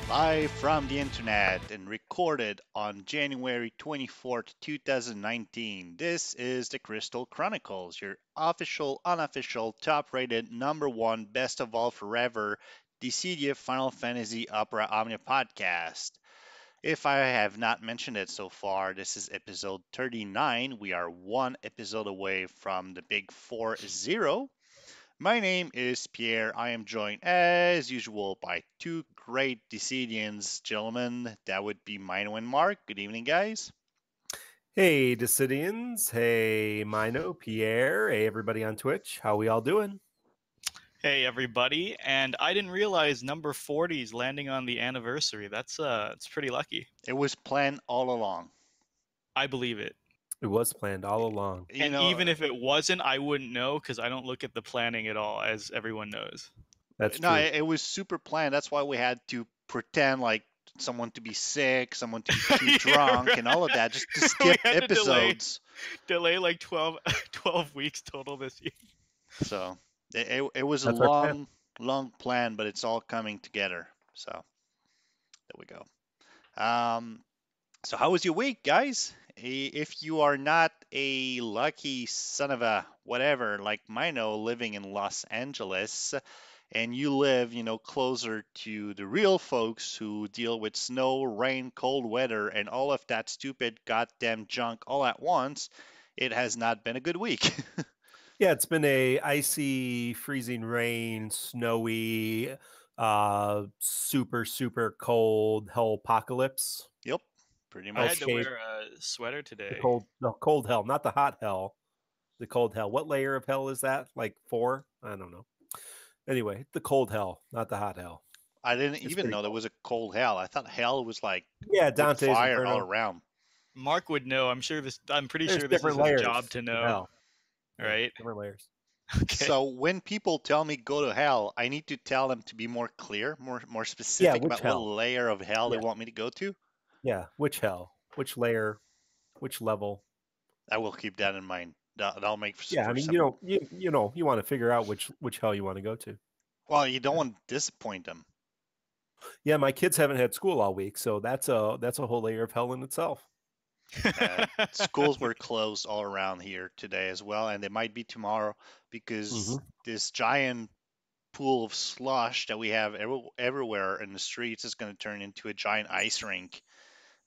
Live from the internet and recorded on January 24th, 2019. This is the Crystal Chronicles, your official, unofficial, top-rated, #1, best of all forever, Dissidia Final Fantasy Opera Omnia podcast. If I have not mentioned it so far, this is episode 39. We are one episode away from the big 4-0. My name is Pierre. I am joined, as usual, by two great Decidians, gentlemen. That would be Mino and Mark. Good evening, guys. Hey, Decidians. Hey, Mino, Pierre. Hey, everybody on Twitch. How we all doing? Hey, everybody. And I didn't realize number 40 is landing on the anniversary. That's it's pretty lucky. It was planned all along. I believe it. It was planned all along. And even if it wasn't, I wouldn't know because I don't look at the planning at all, as everyone knows. That's no, true. it was super planned. That's why we had to pretend like someone to be sick, someone to be too drunk, and all of that, just to skip episodes. Delay like 12 weeks total this year. So it was a long plan, but it's all coming together. So there we go. So how was your week, guys? If you are not a lucky son of a whatever like Mino living in Los Angeles, and you live, closer to the real folks who deal with snow, rain, cold weather, and all of that stupid goddamn junk all at once, it has not been a good week. Yeah, it's been a icy, freezing rain, snowy, super, super cold hell apocalypse. Yep, pretty much. I had to wear a sweater today. The cold hell, not the hot hell. The cold hell. What layer of hell is that? Like 4? I don't know. Anyway, the cold hell, not the hot hell. I didn't even know there was a cold hell. I thought hell was like Dante's fire Inferno. all around. Mark would know. I'm pretty sure this is layers his job to know. Hell. Right? Different layers. Okay. So when people tell me go to hell, I need to tell them to be more clear, more specific about what layer of hell they want me to go to. Yeah, which hell, which layer, which level. I will keep that in mind. That'll make for I mean, you want to figure out which hell you want to go to. Well, you don't want to disappoint them. Yeah, my kids haven't had school all week, so that's a whole layer of hell in itself. Schools were closed all around here today as well, and they might be tomorrow because this giant pool of slush that we have everywhere in the streets is going to turn into a giant ice rink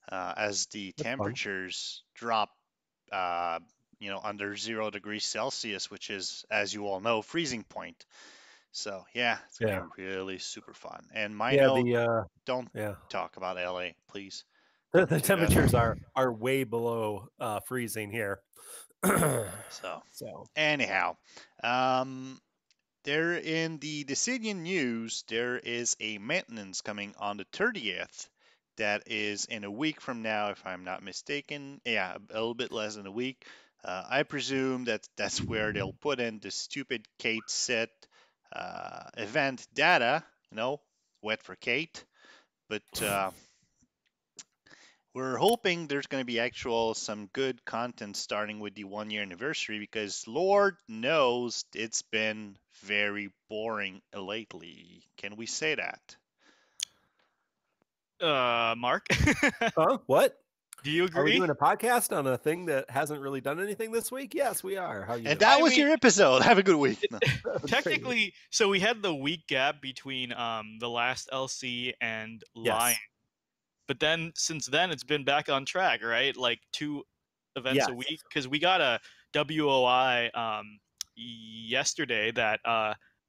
as the temperatures drop under 0 degrees Celsius, which is, as you all know, freezing point. So yeah, it's gonna be really super fun. And don't talk about LA, please. The temperatures are way below freezing here. So anyhow, there in the Decidian news, there is a maintenance coming on the 30th. That is in a week from now, if I'm not mistaken. Yeah, a little bit less than a week. I presume that's where they'll put in the stupid Kate set event data, wet for Kate. But we're hoping there's going to be some good content starting with the 1-year anniversary, because Lord knows it's been very boring lately. Can we say that? Mark? Huh? What? Do you agree? Are we doing a podcast on a thing that hasn't really done anything this week? Yes, we are. How you doing? That was your episode. Have a good week. No. Technically, so we had the week gap between the last LC and Lion. But then, since then, it's been back on track, right? Like 2 events a week. Because we got a WOI yesterday that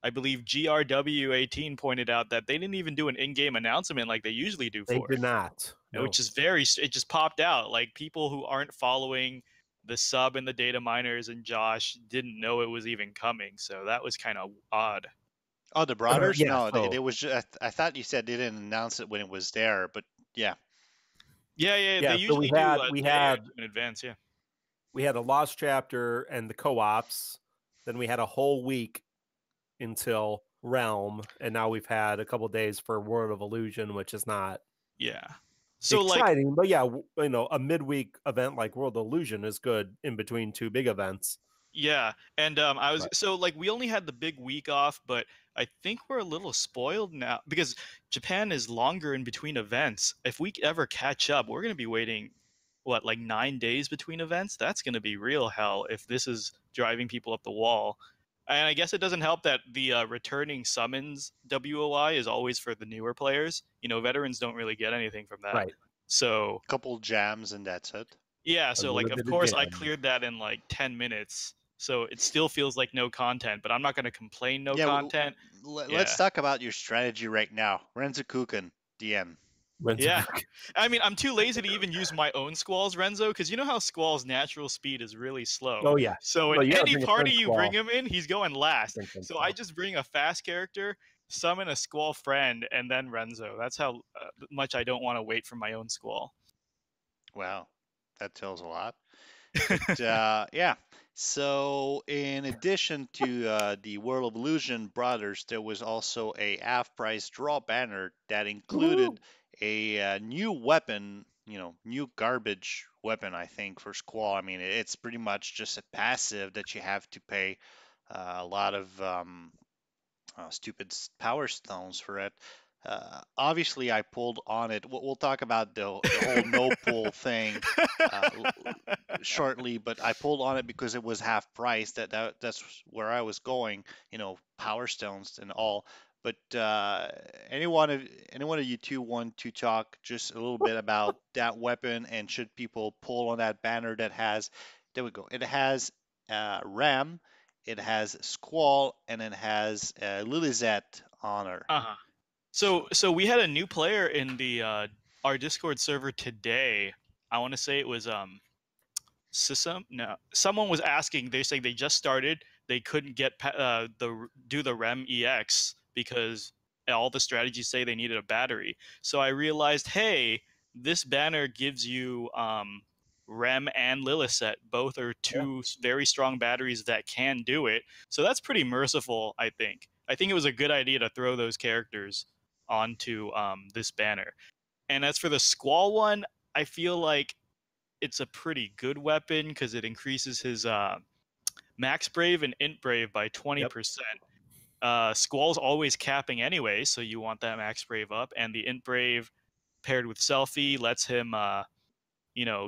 I believe GRW18 pointed out that they didn't even do an in-game announcement like they usually do for it. They did not. No. Which is it just popped out. Like, people who aren't following the sub and the data miners and Josh didn't know it was even coming. So that was kind of odd. Oh, the Brothers? No, it was just, I thought you said they didn't announce it when it was there, but yeah. Yeah, they usually do in advance, yeah. we had a Lost Chapter and the co-ops. Then we had a whole week until Relm, and now we've had a couple days for World of Illusion, which is not So exciting, but yeah, a midweek event like World of Illusion is good in between two big events. Yeah, and we only had the big week off, but I think we're a little spoiled now because Japan is longer in between events. If we ever catch up, we're going to be waiting, 9 days between events? That's going to be real hell if this is driving people up the wall. And I guess it doesn't help that the returning summons WOI is always for the newer players. Veterans don't really get anything from that. Right. So couple jams and that's it. yeah, so of course I cleared that in 10 minutes. So it still feels like no content, but I'm not going to complain content. Let's talk about your strategy right now. Renzo Kuken, DM. Yeah. I mean, I'm too lazy to even use my own Squall's Renzo, because you know how Squall's natural speed is really slow. Oh, yeah. So in any party you bring him in, he's going last. So I just bring a fast character, summon a Squall friend, and then Renzo. That's how much I don't want to wait for my own Squall. Wow, that tells a lot. But, yeah. So in addition to the World of Illusion Brothers, there was also a half-price draw banner that included a new weapon, new garbage weapon, I think, for Squall. I mean, it's pretty much just a passive that you have to pay a lot of stupid power stones for it. Obviously, I pulled on it. We'll talk about the whole no pull thing shortly, but I pulled on it because it was half price. That's where I was going. Power stones and all. But anyone of you two want to talk just a little bit about that weapon, and should people pull on that banner that has? There we go. It has Ram. It has Squall, and it has Lilizet Honor. Uh-huh. So we had a new player in the our Discord server today. I want to say it was someone was asking. They say they just started. They couldn't get do the Rem EX because all the strategies say they needed a battery. So I realized, hey, this banner gives you Rem and Lilith. Both are two very strong batteries that can do it. So that's pretty merciful, I think. I think it was a good idea to throw those characters onto this banner. And as for the Squall one, I feel like it's a pretty good weapon because it increases his max brave and int brave by 20%. Squall's always capping anyway, so you want that max brave up, and the int brave paired with selfie lets him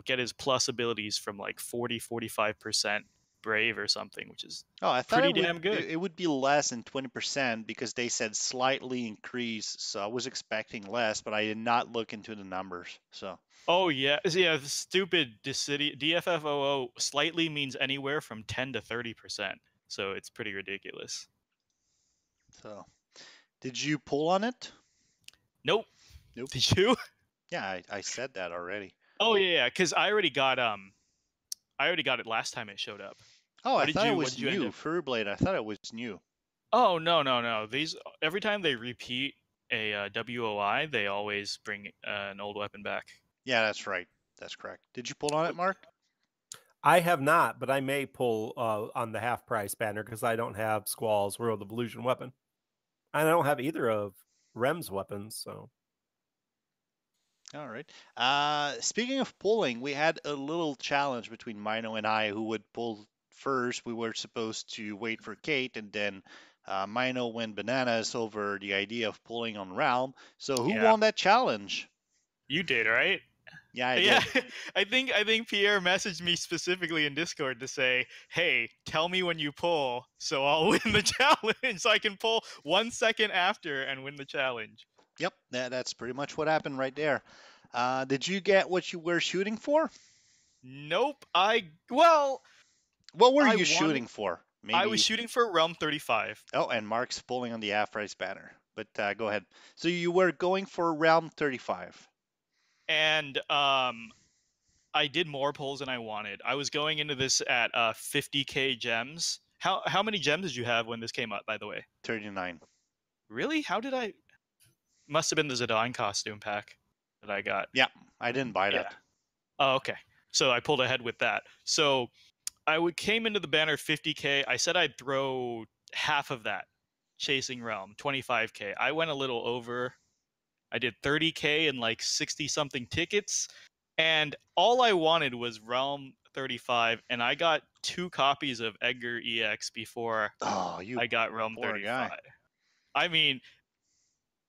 get his plus abilities from 40-45% brave or something, which is pretty damn good. It would be less than 20% because they said slightly increase, so I was expecting less, but I did not look into the numbers. So oh yeah, the stupid DFFOO slightly means anywhere from 10 to 30%, so it's pretty ridiculous. So did you pull on it? Nope. Did you? Yeah, I said that already. Oh yeah, because I already got it last time it showed up. Oh, I thought it was new. Furblade, I thought it was new. Oh no. These every time they repeat a WOI, they always bring an old weapon back. Yeah, that's right. That's correct. Did you pull on it, Mark? I have not, but I may pull on the half price banner because I don't have Squall's World of Illusion weapon. And I don't have either of Rem's weapons, so. All right. Speaking of pulling, we had a little challenge between Mino and I who would pull first. We were supposed to wait for Kate, and then Mino went bananas over the idea of pulling on Relm. So who won that challenge? You did, right? Yeah, I did. I think Pierre messaged me specifically in Discord to say, "Hey, tell me when you pull, so I'll win the challenge. So I can pull 1 second after and win the challenge." Yep, that's pretty much what happened right there. Did you get what you were shooting for? Nope. What were you shooting for? Maybe... I was shooting for Realm 35. Oh, and Mark's pulling on the half-price banner. But go ahead. So you were going for Realm 35. And I did more pulls than I wanted. I was going into this at 50k gems. How many gems did you have when this came up, by the way? 39. Really? How did I... Must have been the Zidane costume pack that I got. Yeah, I didn't buy that. Oh, okay. So I pulled ahead with that. So came into the banner 50K. I said I'd throw half of that chasing Relm, 25K. I went a little over. I did 30K and like 60 something tickets. And all I wanted was Relm 35, and I got 2 copies of Edgar EX before I got Relm poor 35. guy. I mean,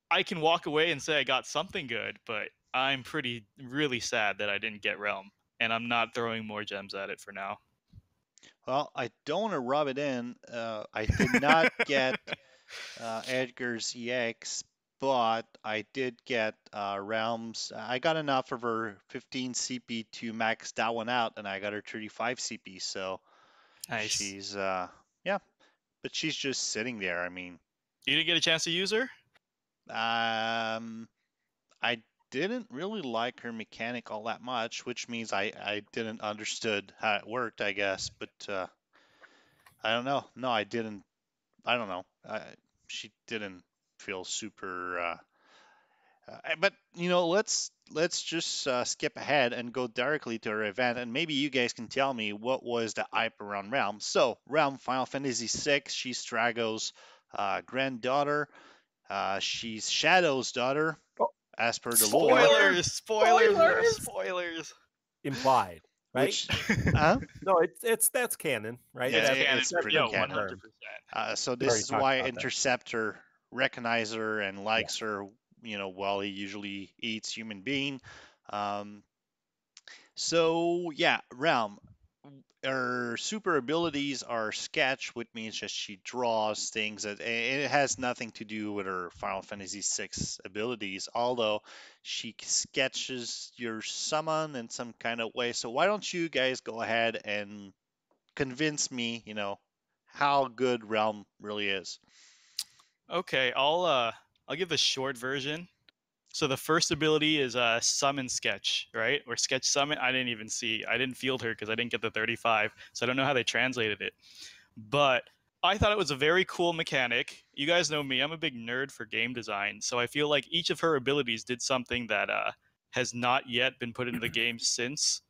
I can walk away and say I got something good, but I'm really sad that I didn't get Relm, and I'm not throwing more gems at it for now. Well, I don't want to rub it in. I did not get Edgar's EX, but I did get Realms. I got enough of her 15 CP to max that one out, and I got her 35 CP. So Nice. she's yeah, but she's just sitting there. I mean, you didn't get a chance to use her? I didn't really like her mechanic all that much, which means I didn't understood how it worked, I guess. But I don't know. No, I didn't. I don't know. She didn't feel super. But let's just skip ahead and go directly to her event, and maybe you guys can tell me what was the hype around Relm. So Relm, Final Fantasy VI. She's Strago's granddaughter. She's Shadow's daughter, as per the lore. Spoilers. Implied, right? Which, huh? No, that's canon, right? Yeah, it's pretty canon. 100%. So this is why Interceptor recognizes her and likes her, while he usually eats human being. So yeah, Realm. Her super abilities are sketch, which means that she draws things that it has nothing to do with her Final Fantasy VI abilities, although she sketches your summon in some kind of way. So why don't you guys go ahead and convince me, how good Realm really is. Okay, I'll give the short version. So the first ability is summon sketch, right? Or sketch summon. I didn't field her because I didn't get the 35, so I don't know how they translated it. But I thought it was a very cool mechanic. You guys know me, I'm a big nerd for game design, so I feel like each of her abilities did something that has not yet been put into the game since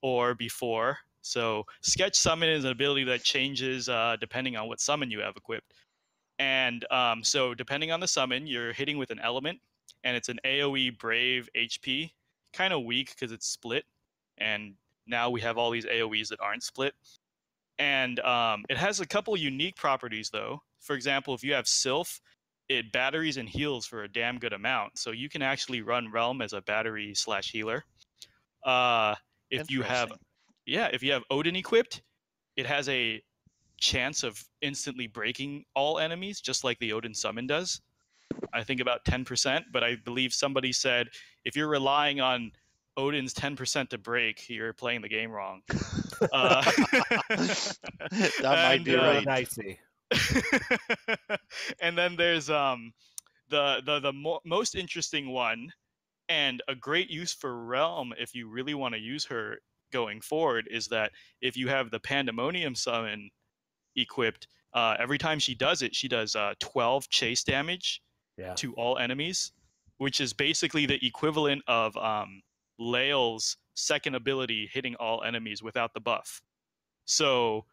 or before. So sketch summon is an ability that changes depending on what summon you have equipped. And so depending on the summon, you're hitting with an element, and it's an AoE Brave HP. Kind of weak because it's split, and now we have all these AoEs that aren't split. And it has a couple unique properties, though. For example, if you have Sylph, it batteries and heals for a damn good amount. So you can actually run Relm as a battery/healer. If you have Odin equipped, it has a chance of instantly breaking all enemies, just like the Odin summon does. I think about 10%, but I believe somebody said if you're relying on Odin's 10% to break, you're playing the game wrong. That might be right. Dicey. And then there's the most interesting one, and a great use for Relm if you really want to use her going forward, is that if you have the Pandemonium summon equipped, every time she does it, she does 12 chase damage to all enemies, which is basically the equivalent of Lael's second ability hitting all enemies without the buff. So,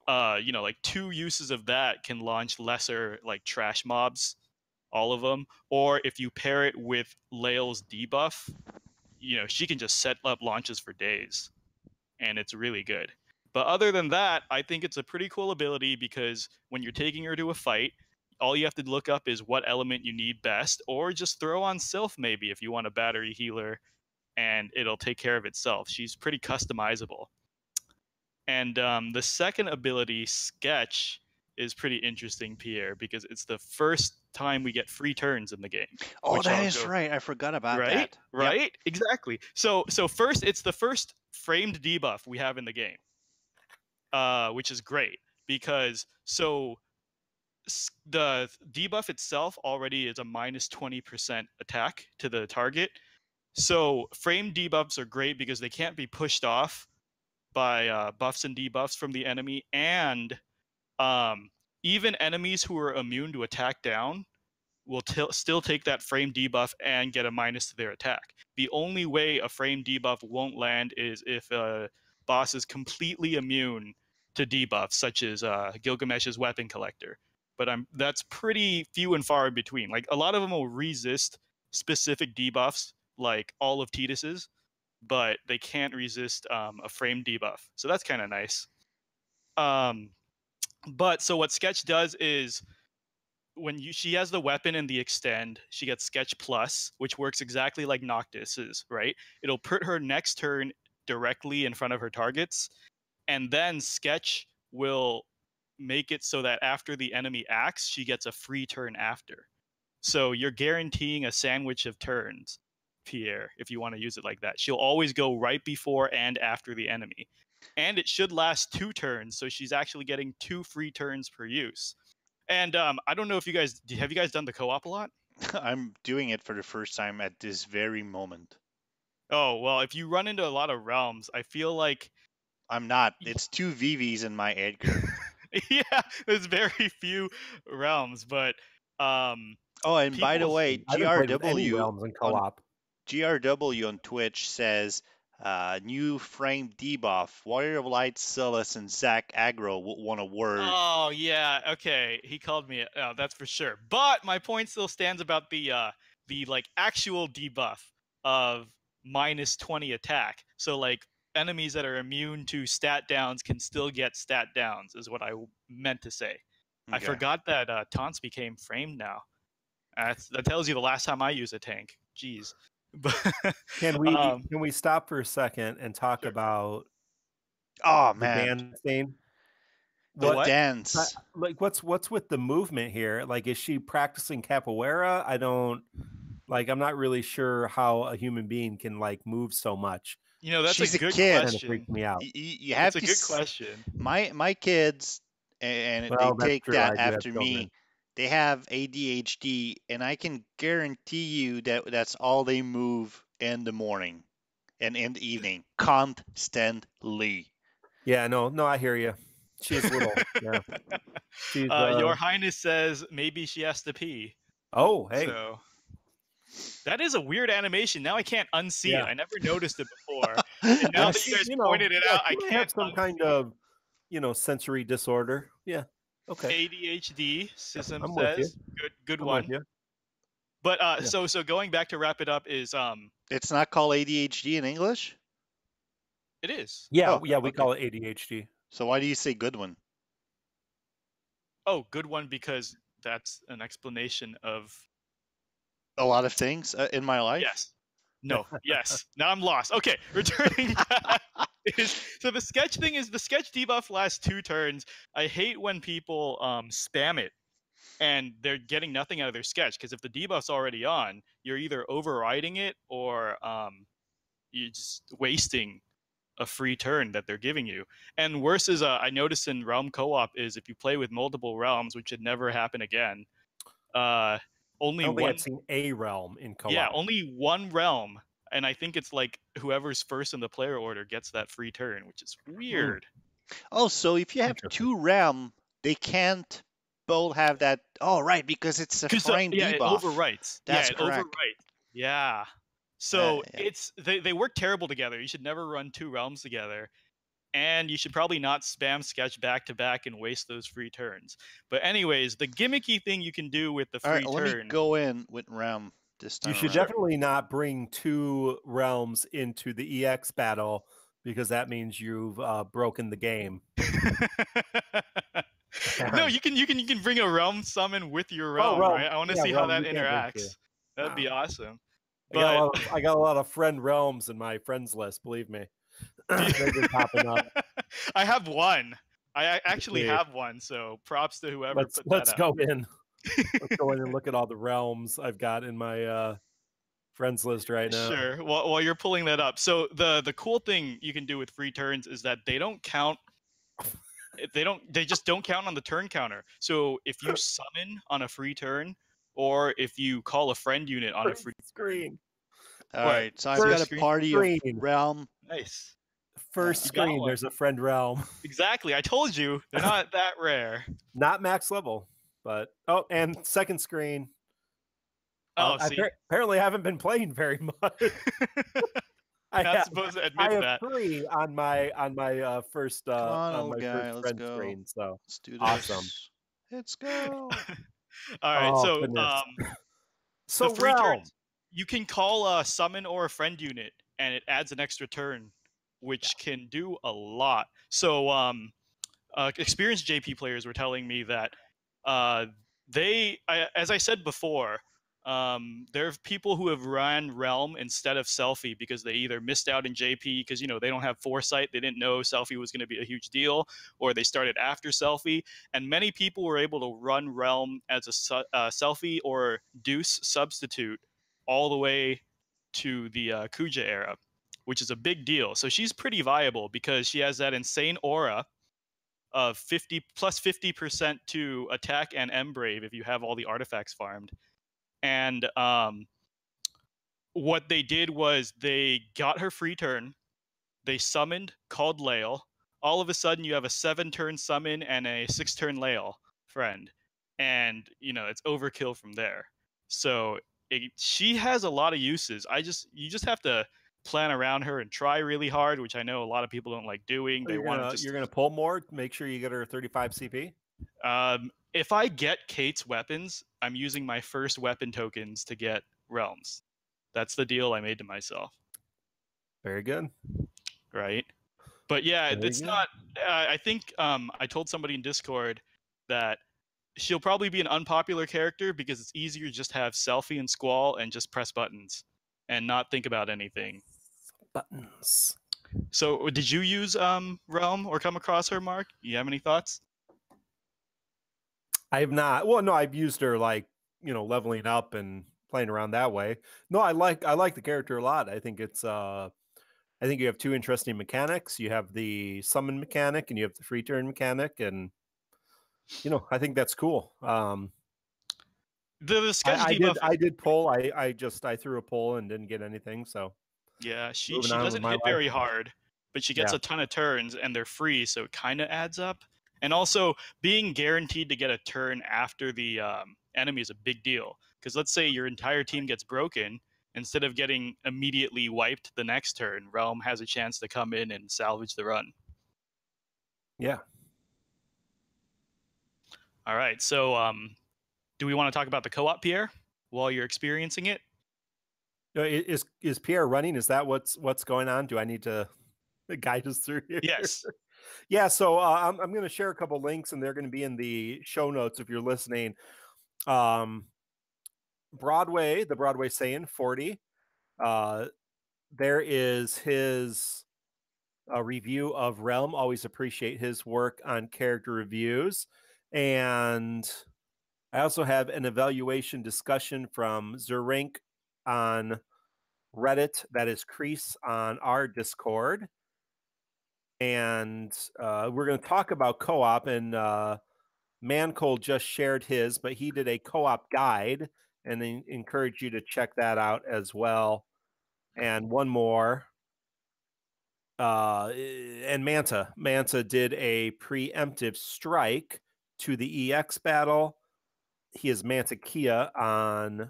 like 2 uses of that can launch lesser like trash mobs, all of them. Or if you pair it with Lael's debuff, she can just set up launches for days, and it's really good. But other than that, I think it's a pretty cool ability because when you're taking her to a fight, all you have to look up is what element you need best, or just throw on Sylph maybe if you want a battery healer, and it'll take care of itself. She's pretty customizable. And the second ability, Sketch, is pretty interesting, Pierre, because it's the first time we get free turns in the game. Oh, that is right. I forgot about that. Right? Yep. Exactly. So first, it's the first framed debuff we have in the game, which is great because the debuff itself already is a minus 20% attack to the target. So framed debuffs are great because they can't be pushed off by buffs and debuffs from the enemy, and even enemies who are immune to attack down will still take that frame debuff and get a minus to their attack The only way a frame debuff won't land is if a boss is completely immune to debuffs, such as Gilgamesh's Weapon Collector. But that's pretty few and far in between. Like, a lot of them will resist specific debuffs, like all of Tidus's, but they can't resist a frame debuff. So that's kind of nice. But so what Sketch does is, when she has the weapon and the extend, she gets Sketch Plus, which works exactly like Noctis's, right? It'll put her next turn directly in front of her targets, and then Sketch will make it so that after the enemy acts, she gets a free turn after. So you're guaranteeing a sandwich of turns, Pierre, if you want to use it like that. She'll always go right before and after the enemy. And it should last 2 turns, so she's actually getting 2 free turns per use. And I don't know if you guys have you guys done the co-op a lot? I'm doing it for the first time at this very moment. Oh, well, if you run into a lot of realms, I feel like I'm not. It's 2 VVs in my Edgar. yeah, there's very few realms, but Oh, and by the way, I haven't played with any GRW realms in co-op. GRW on Twitch says new frame debuff. Warrior of Light, Silas, and Zach Aggro want a word. Oh yeah, okay. He called me. That's for sure. But my point still stands about the like actual debuff of -20 attack. So like enemies that are immune to stat downs can still get stat downs, is what I meant to say. Okay. I forgot that taunts became framed now. That tells you the last time I used a tank. Jeez. But Can we stop for a second and talk about oh the man, dancing? the dance. Like what's with the movement here? Like, is she practicing capoeira? I'm not really sure how a human being can like move so much. You know, that's She's a good kid. question. Freaked me out. You have That's a good question. My kids, and Well, they take true. that I do have after me. children. They have ADHD, and I can guarantee you that that's all they move in the morning and in the evening, constantly. Yeah, no, I hear you. She's little. Yeah. She's, Your Highness says maybe she has to pee. Oh, hey. So that is a weird animation. Now I can't unsee it. I never noticed it before. And now that you guys pointed it out, I can't have some kind of, sensory disorder. Yeah. Okay. ADHD, System I'm with you. says. Good I'm one. with you. But so going back to wrap it up is It's not called ADHD in English? it is. Yeah, Oh, we okay. call it ADHD. So why do you say good one? Oh, good one, because that's an explanation of A lot of things in my life? yes. No, yes. Now I'm lost. Okay, returning back. So the sketch thing is the sketch debuff lasts 2 turns. I hate when people spam it and they're getting nothing out of their sketch, because if the debuff's already on, you're either overriding it or you're just wasting a free turn that they're giving you. And worse is I noticed in Realm co-op is if you play with multiple realms, which should never happen again, only I don't think one. I've seen a realm in co-op. Yeah, only one realm, and I think it's like whoever's first in the player order gets that free turn, which is weird. Oh, so if you have 2 realm, they can't both have that. Oh, right, because it's a frame yeah, debuff. it overwrites. That's yeah, it correct. overwrites. Yeah. So yeah. it's they work terrible together. You should never run 2 realms together. And you should probably not spam sketch back to back and waste those free turns. But anyways, the gimmicky thing you can do with the free turn. Let me go in with realm this time. You should definitely not bring 2 realms into the EX battle, because that means you've broken the game. No, you can bring a realm summon with your realm, right? I want to see how that interacts. That'd be awesome. But I got a lot of friend realms in my friends list, believe me. They've been popping up. I have one. I actually have one, so props to whoever put that Let's up. go in. Let's go in and look at all the realms I've got in my friends list right now. Sure. While you're pulling that up, so the cool thing you can do with free turns is that they don't count. They just don't count on the turn counter. So if you summon on a free turn, or if you call a friend unit on a free screen. All right, so I've got a party of realm. Nice. First screen, there's a friend realm. Exactly. I told you they're not that rare. Not max level, but and second screen. Apparently I haven't been playing very much. Not supposed to admit I have that. 3 on my first Let's friend go. screen. So Let's do this. awesome. Let's go. All right, Oh, so goodness. the So free Relm. turns, you can call a summon or a friend unit, and it adds an extra turn, which can do a lot. So experienced JP players were telling me that as I said before, there are people who have run Relm instead of Selfie because they either missed out in JP because they don't have foresight, they didn't know Selfie was going to be a huge deal, or they started after Selfie. And many people were able to run Relm as a Selfie or Deuce substitute all the way to the Kuja era, which is a big deal. So she's pretty viable because she has that insane aura of 50 plus 50% to attack and Embrave if you have all the artifacts farmed. And what they did was they got her free turn, they summoned, called Lael. All of a sudden, you have a 7-turn summon and a 6-turn Lael friend, and it's overkill from there. So she has a lot of uses. You just have to plan around her and try really hard, which I know a lot of people don't like doing. So you're gonna pull more. Make sure you get her 35 CP. If I get Kate's weapons, I'm using my first weapon tokens to get realms. That's the deal I made to myself. Very good. Right. But yeah, it's not. I think I told somebody in Discord that she'll probably be an unpopular character because it's easier to just have Selfie and Squall and just press buttons and not think about anything. Buttons. So, did you use Relm or come across her, Mark? You have any thoughts? I have not. Well, no, I've used her leveling up and playing around that way. No, I like the character a lot. I think it's I think you have 2 interesting mechanics. You have the summon mechanic and you have the free turn mechanic, and I think that's cool. The sketch I did pull. I threw a pull and didn't get anything. So yeah, she doesn't hit very hard, but she gets a ton of turns and they're free, so it kind of adds up. And also, being guaranteed to get a turn after the enemy is a big deal. Because let's say your entire team gets broken, instead of getting immediately wiped the next turn, Relm has a chance to come in and salvage the run. Yeah. All right, so do we want to talk about the co-op, Pierre, while you're experiencing it? Is Pierre running? Is that what's going on? Do I need to guide us through here? Yes. Yeah, so I'm going to share a couple links, and they're going to be in the show notes if you're listening. The Broadway Saiyan 40. There is his review of Relm. Always appreciate his work on character reviews. And I also have an evaluation discussion from Zerink on Reddit. That is Crease on our Discord. And we're going to talk about co-op, and Mancold just shared his, but he did a co-op guide, and I encourage you to check that out as well. And one more, and Manta did a preemptive strike to the EX battle. He is Manta Kia on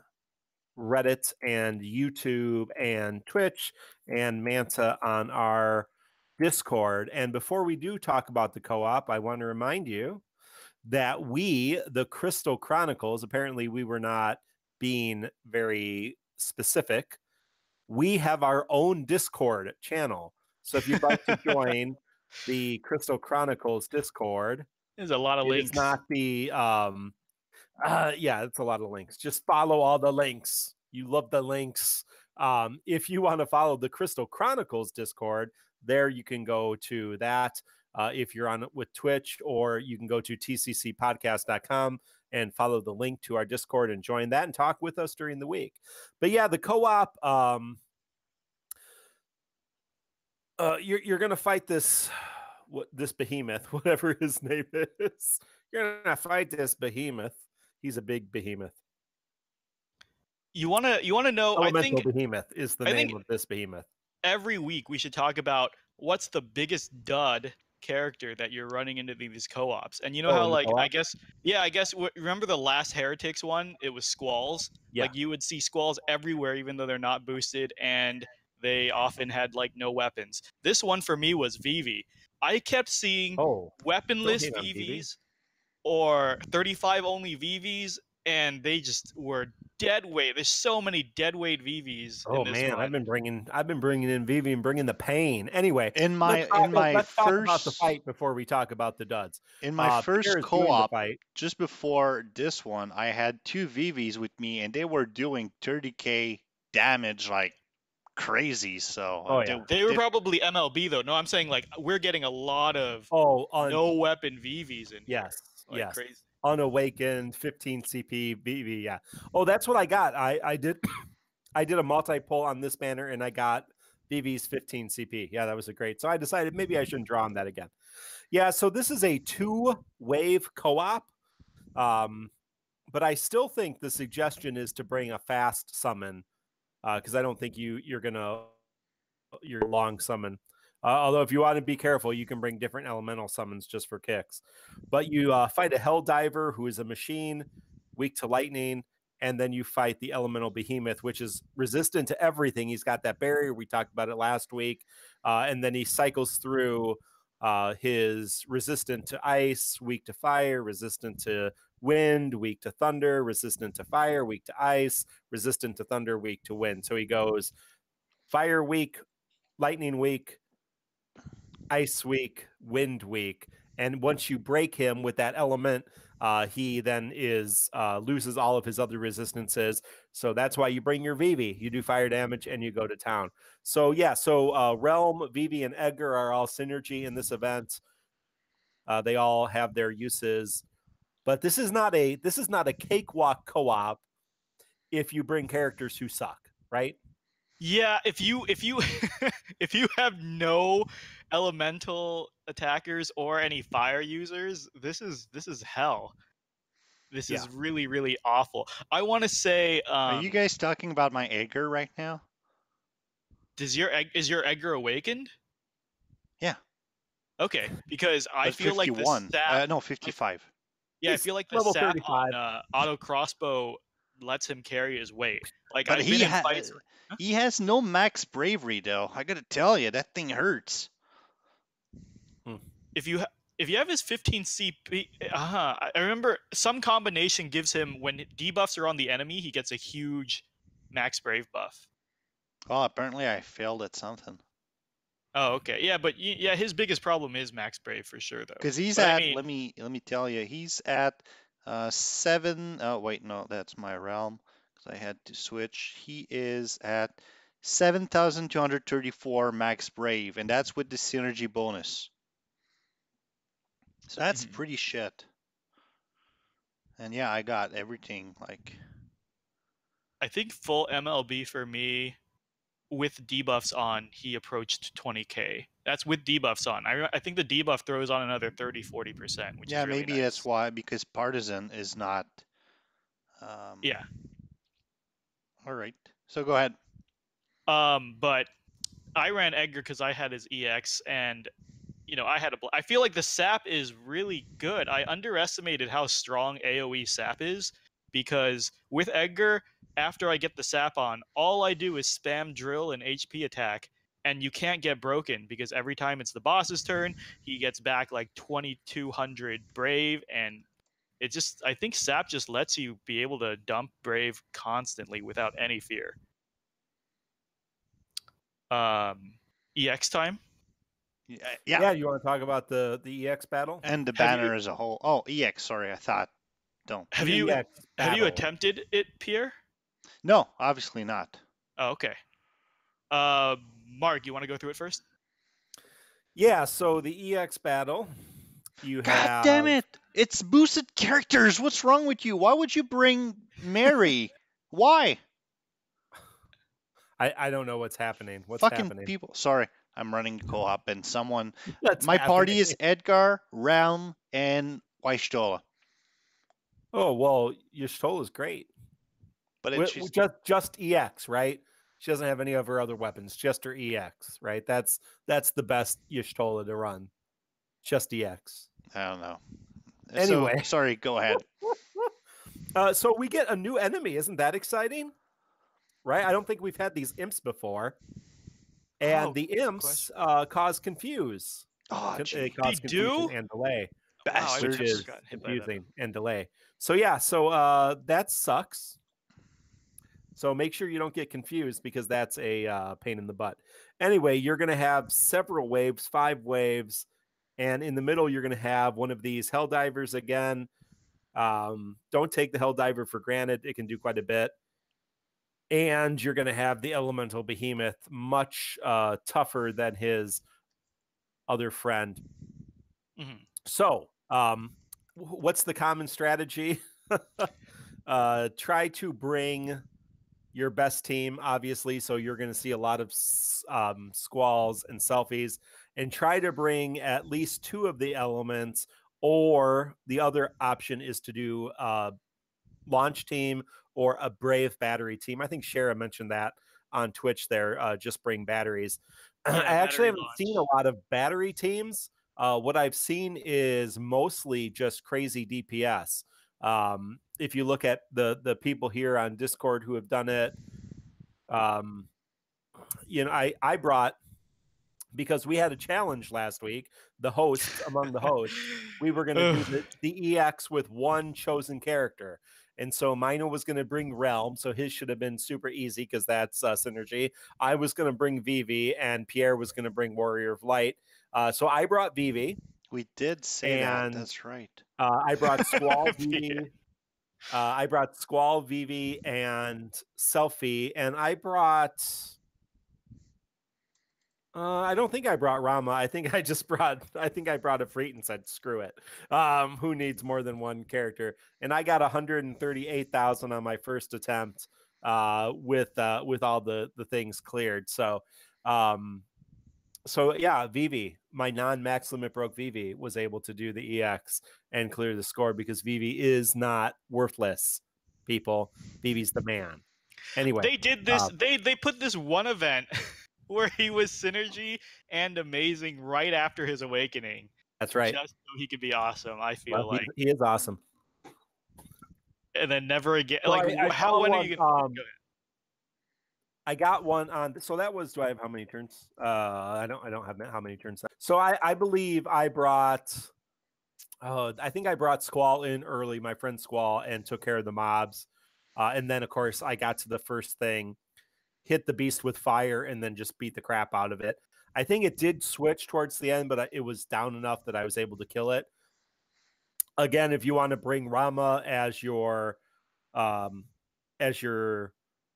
Reddit and YouTube and Twitch, and Manta on our Discord. And before we do talk about the co-op, I want to remind you that we, the Crystal Chronicles, apparently we were not being very specific. We have our own Discord channel. So if you'd like to join the Crystal Chronicles Discord, there's a lot of links. It's not the yeah, it's a lot of links. Just follow all the links. You love the links. If you want to follow the Crystal Chronicles Discord, there you can go to that. If you're on with Twitch, or you can go to tccpodcast.com and follow the link to our Discord and join that and talk with us during the week. But yeah, the co-op, you're going to fight this behemoth, whatever his name is. You're going to fight this behemoth. He's a big behemoth. You want to know? Elemental behemoth is the name of this behemoth. Every week we should talk about what's the biggest dud character that you're running into these co-ops. And you know how like I guess remember the last Heretics one? It was Squalls. Yeah. Like you would see Squalls everywhere, even though they're not boosted, and they often had like no weapons. This one for me was Vivi. I kept seeing weaponless VVs or 35 only VVs, and they just were dead weight. There's so many dead weight VVs. Oh in this man, run. I've been bringing in Vivi and bringing the pain. Anyway, let's talk about the fight before we talk about the duds. In my first co-op, just before this one, I had 2 VVs with me, and they were doing 30k damage like crazy. So they were probably MLB though. No, I'm saying like we're getting a lot of no weapon VVs in here. Yes, crazy. Unawakened 15 CP VV. Yeah. Oh, that's what I got. I did I did a multi-pull on this banner and I got VV's 15 CP. Yeah, that was a great. So I decided maybe I shouldn't draw on that again. Yeah, so this is a 2-wave co-op. But I still think the suggestion is to bring a fast summon because I don't think you're long summon. Although if you want to be careful, you can bring different elemental summons just for kicks. But you fight a Hell Diver who is a machine, weak to lightning, and then you fight the elemental behemoth, which is resistant to everything. He's got that barrier. We talked about it last week. And then he cycles through his resistant to ice, weak to fire, resistant to wind, weak to thunder, resistant to fire, weak to ice, resistant to thunder, weak to wind. So he goes fire weak, lightning weak, ice weak, wind weak. And once you break him with that element, he then loses all of his other resistances. So that's why you bring your Vivi. You do fire damage and you go to town. So yeah, Relm, Vivi, and Edgar are all synergy in this event. They all have their uses, but this is not a cakewalk co-op if you bring characters who suck, right? Yeah, if you if you have no elemental attackers or any fire users, this is hell. This is really, really awful. I want to say are you guys talking about my Edgar right now? Is your Edgar awakened? Yeah. Okay, because I feel 51. like the sap, no, 55. Yeah, I feel like the sap on auto crossbow lets him carry his weight. Like, but he has no max bravery though. I gotta tell you, that thing hurts. If you have his 15 CP, I remember some combination gives him, when debuffs are on the enemy, he gets a huge max brave buff. Oh, apparently I failed at something. Oh, okay. Yeah, but yeah, his biggest problem is max brave for sure, though. Because he's let me tell you, he's at 7. Oh wait, no, that's my realm because I had to switch. He is at 7,234 max brave, and that's with the synergy bonus. So that's pretty shit. And yeah, I got everything. Like, I think full MLB for me, with debuffs on, he approached 20k. That's with debuffs on. I think the debuff throws on another 30-40%, which is really maybe nice. That's why, because Partisan is not. Yeah. All right. So go ahead. But I ran Edgar because I had his EX, and I feel like the sap is really good. I underestimated how strong AoE sap is, because with Edgar, after I get the sap on, all I do is spam drill and HP attack, and you can't get broken because every time it's the boss's turn, he gets back like 2200 brave, and I think sap just lets you be able to dump brave constantly without any fear. EX time. Yeah, you want to talk about the EX battle and the banner as a whole? Oh, EX. Sorry, I thought. Don't. Have you attempted it, Pierre? No, obviously not. Oh, okay. Mark, you want to go through it first? Yeah. So the EX battle, God damn it! It's boosted characters. What's wrong with you? Why would you bring Mary? Why? I don't know what's happening. What's fucking happening? People. Sorry, I'm running co-op and someone. My party is Edgar, Relm, and Weisstola. Oh well, Y'shtola is great, but it's just EX, right? She doesn't have any of her other weapons, just her EX, right? That's the best Y'shtola to run. just EX. I don't know. Anyway. So, sorry, go ahead. So we get a new enemy. Isn't that exciting? Right? I don't think we've had these imps before. And the imps cause confuse. Oh, They gee. cause They confusion do? and delay. Wow, I Which is got hit by that. confusing and delay. So yeah, so that sucks. So make sure you don't get confused because that's a pain in the butt. Anyway, you're going to have several waves, 5 waves, and in the middle you're going to have one of these hell divers again. Don't take the hell diver for granted; it can do quite a bit. And you're going to have the elemental behemoth, much tougher than his other friend. Mm-hmm. So, what's the common strategy? Try to bring your best team, obviously. So you're going to see a lot of squalls and selfies, and try to bring at least 2 of the elements. Or the other option is to do a launch team or a brave battery team. I think Shara mentioned that on Twitch there, just bring batteries. Yeah, I actually haven't launch. seen a lot of battery teams. What I've seen is mostly just crazy DPS. If you look at the people here on Discord who have done it, you know, I brought, because we had a challenge last week, the hosts among the hosts, we were going to do the EX with one chosen character. And so Mino was going to bring Relm, so his should have been super easy because that's synergy. I was going to bring Vivi, and Pierre was going to bring Warrior of Light. So I brought Vivi. We did say that. That's right. I brought Squall, Vivi. I brought Squall, Vivi, and Selfie, and I brought. I don't think I brought Rama. I think I brought a Freet and said, screw it. Who needs more than one character? And I got 138,000 on my first attempt with all the things cleared. So yeah, Vivi, my non-max limit broke Vivi, was able to do the EX and clear the score because Vivi is not worthless, people. Vivi's the man. Anyway. They did this, they put this one event where he was synergy and amazing right after his awakening. That's right. Just so he could be awesome, I feel like. He is awesome. And then never again. So like, when are you going to... I got one on. So that was. Do I have how many turns? I don't have how many turns. So I believe I brought. I think I brought Squall in early, my friend Squall, and took care of the mobs. And then of course I got to the first thing, hit the beast with fire, and then just beat the crap out of it. I think it did switch towards the end, but it was down enough that I was able to kill it. Again, if you want to bring Rama as your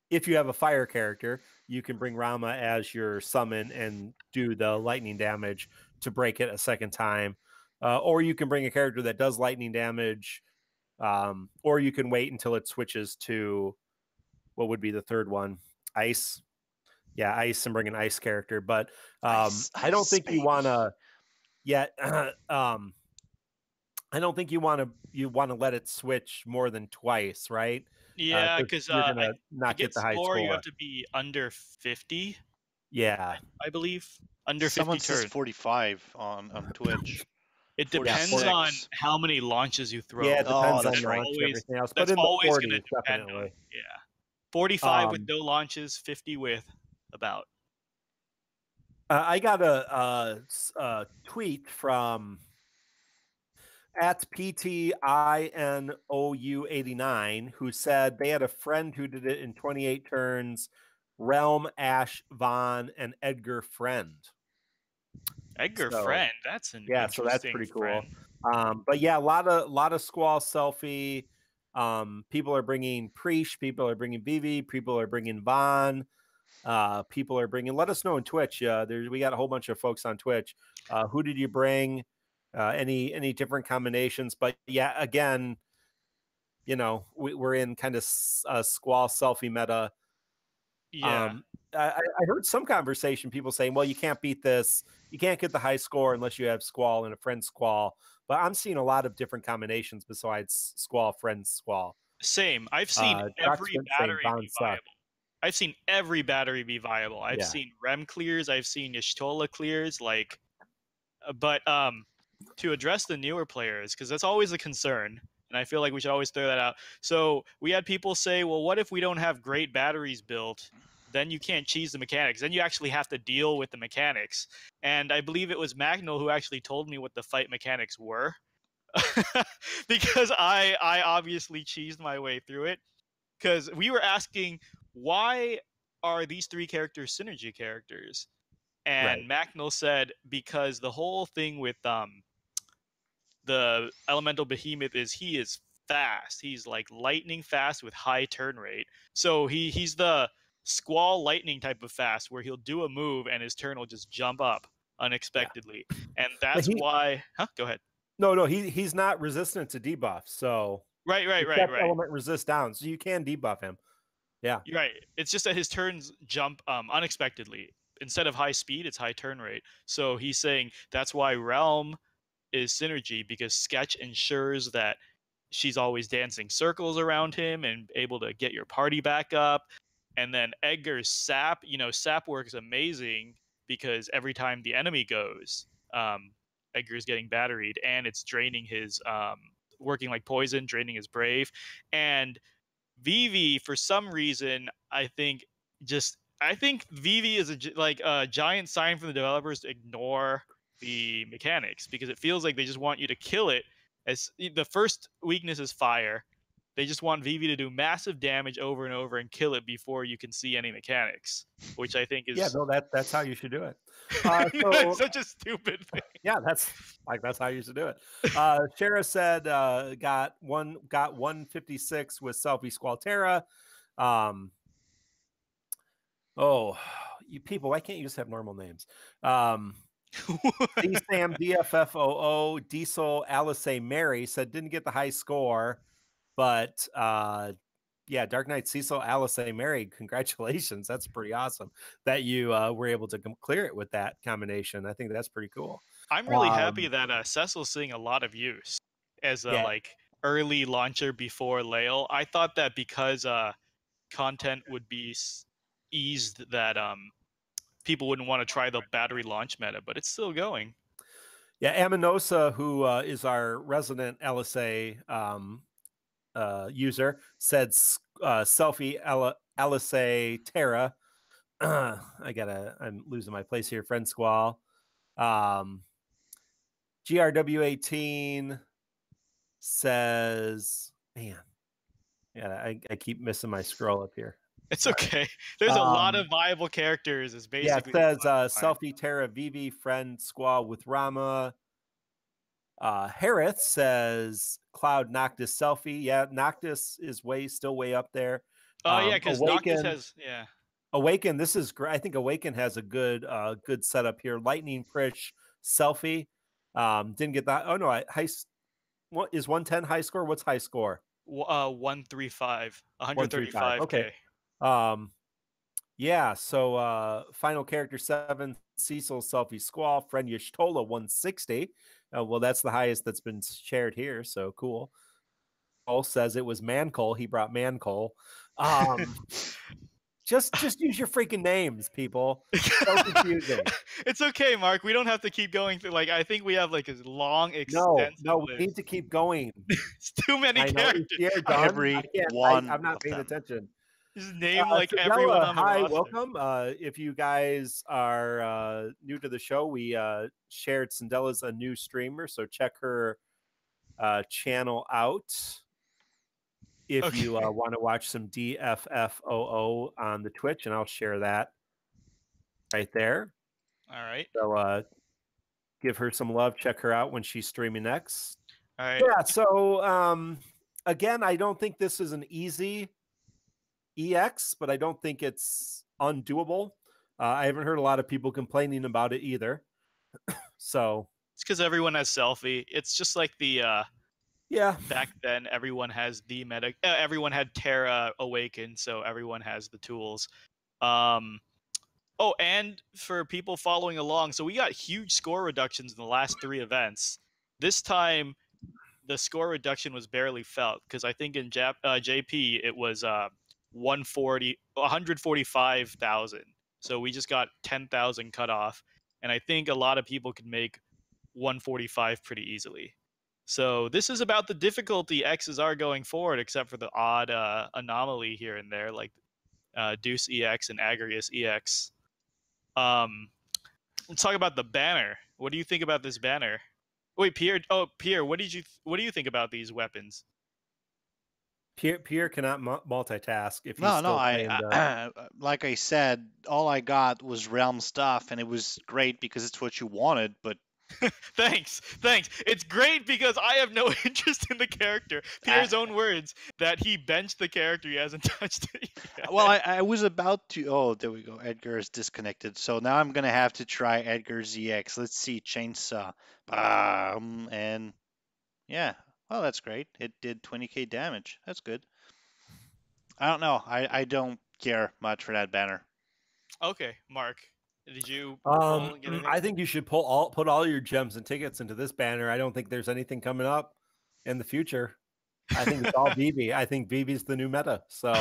if you have a fire character, you can bring Rama as your summon and do the lightning damage to break it a second time. Or you can bring a character that does lightning damage, or you can wait until it switches to what would be the third one, ice. Yeah, ice, and bring an ice character. But I don't think you want to yet. I don't think you want to let it switch more than twice, right? Yeah, because you're gonna not get the high score. You have to be under 50. Yeah, I believe under 50 Someone turns. says 45 on Twitch. It depends on how many launches you throw. Yeah, it depends on launch and everything else. But in the 40s, definitely. 45 with no launches, 50 with about. I got a tweet from at PTINOU89 who said they had a friend who did it in 28 turns. Relm, Ash, Vaughn, and Edgar Friend. Friend, that's an interesting so that's pretty cool. Friend. But yeah, a lot of Squall selfie. People are bringing Preesh, people are bringing Vivi, people are bringing Vaughn. People are bringing. Let us know on Twitch. We got a whole bunch of folks on Twitch. Who did you bring? Any different combinations? But yeah, again, you know, we're in kind of a Squall selfie meta. Yeah. I heard some conversation, people saying, well, you can't beat this. You can't get the high score unless you have Squall and a friend Squall. But I'm seeing a lot of different combinations besides Squall, friend Squall. Same. I've seen every battery be viable. I've seen every battery be viable. I've seen Rem clears. I've seen Y'shtola clears. But to address the newer players, because that's always a concern, and I feel like we should always throw that out. So we had people say, well, what if we don't have great batteries built? Then you can't cheese the mechanics. Then you actually have to deal with the mechanics. And I believe it was Magnol who actually told me what the fight mechanics were. Because I obviously cheesed my way through it. Because we were asking, why are these three characters synergy characters? And Magnol said, because the whole thing with the elemental behemoth is he is fast. He's like lightning fast with high turn rate. So he's the squall lightning type of fast where he'll do a move and his turn will just jump up unexpectedly. And that's why go ahead. No, he's not resistant to debuff, so right. Element resist down, so you can debuff him. Yeah. You're right. It's just that his turns jump unexpectedly. Instead of high speed, it's high turn rate. So he's saying that's why Relm is synergy, because Sketch ensures that she's always dancing circles around him and able to get your party back up. And then Edgar's sap, sap works amazing because every time the enemy goes, Edgar's getting batteried and it's draining his working like poison, draining his brave. And Vivi, for some reason, I think Vivi is a giant sign from the developers to ignore the mechanics, because it feels like they just want you to kill it. As the first weakness is fire, they just want Vivi to do massive damage over and over and kill it before you can see any mechanics, which I think is that's how you should do it. It's such a stupid thing. Yeah, that's how you should do it. Shara said got 156 with Selfie Squalterra. Oh, you people, why can't you just have normal names? D-Sam, DFFOO, Diesel, Alice Mary said didn't get the high score, but yeah, Dark Knight Cecil, Alice Mary, congratulations. That's pretty awesome that you were able to clear it with that combination. I think that's pretty cool. I'm really happy that Cecil's seeing a lot of use as a early launcher before Lael. I thought that because content would be eased, that people wouldn't want to try the battery launch meta, but it's still going. Yeah, Aminosa, who is our resident LSA user, said selfie LSA Terra. I'm losing my place here. Friend Squall. GRW18 says, man, yeah, I keep missing my scroll up here. It's okay. There's a lot of viable characters. Is basically it says Selfie Terra Vivi Friend Squall with Rama. Harith says Cloud Noctis Selfie. Yeah, Noctis is still way up there. Oh yeah, because Noctis has Awaken. This is great. I think Awaken has a good setup here. Lightning Prish Selfie. Didn't get that. Oh no, what is 110 high score? What's high score? 135. 135. Okay. Yeah, so final character 7, Cecil Selfie Squall, Friend Yashtola 160. Well, that's the highest that's been shared here, so cool. Cole says it was Mancole. He brought Mancole. Just use your freaking names, people. So confusing. It's okay, Mark. We don't have to keep going through. Like, I think we have like a long, extensive No, we need to keep going. It's too many characters. I'm not paying attention. Just name like everyone on the roster. Welcome. If you guys are new to the show, we shared Cindella's a new streamer, so check her channel out if you want to watch some DFFOO on the Twitch, and I'll share that right there. All right. So give her some love. Check her out when she's streaming next. All right. Yeah. So again, I don't think this is an easy EX, but I don't think it's undoable. I haven't heard a lot of people complaining about it either. So it's because everyone has Selfie. It's just like the back then everyone has the meta. Everyone had Terra Awaken, so everyone has the tools. Oh, and for people following along, so we got huge score reductions in the last 3 events. This time, the score reduction was barely felt, because I think in JP it was 145,000. So we just got 10,000 cut off, and I think a lot of people could make 145 pretty easily. So this is about the difficulty X's are going forward, except for the odd anomaly here and there, like Deuce EX and Agrius EX. Let's talk about the banner. What do you think about this banner? Wait, Pierre. Oh, Pierre, what do you think about these weapons? Pierre cannot multitask if he's No, still playing I like I said, all I got was Realm stuff, and it was great because it's what you wanted. But Thanks. It's great because I have no interest in the character. Pierre's own words that he benched the character. He hasn't touched it yet. well, I was about to. Oh, there we go. Edgar is disconnected. So now I'm gonna have to try Edgar's EX. Let's see, chainsaw. And yeah. Oh, that's great. It did 20k damage. That's good. I don't know. I don't care much for that banner. Okay, Mark, did you get anything? I think you should put all your gems and tickets into this banner. I don't think there's anything coming up in the future. I think it's all VV. I think VV's the new meta. So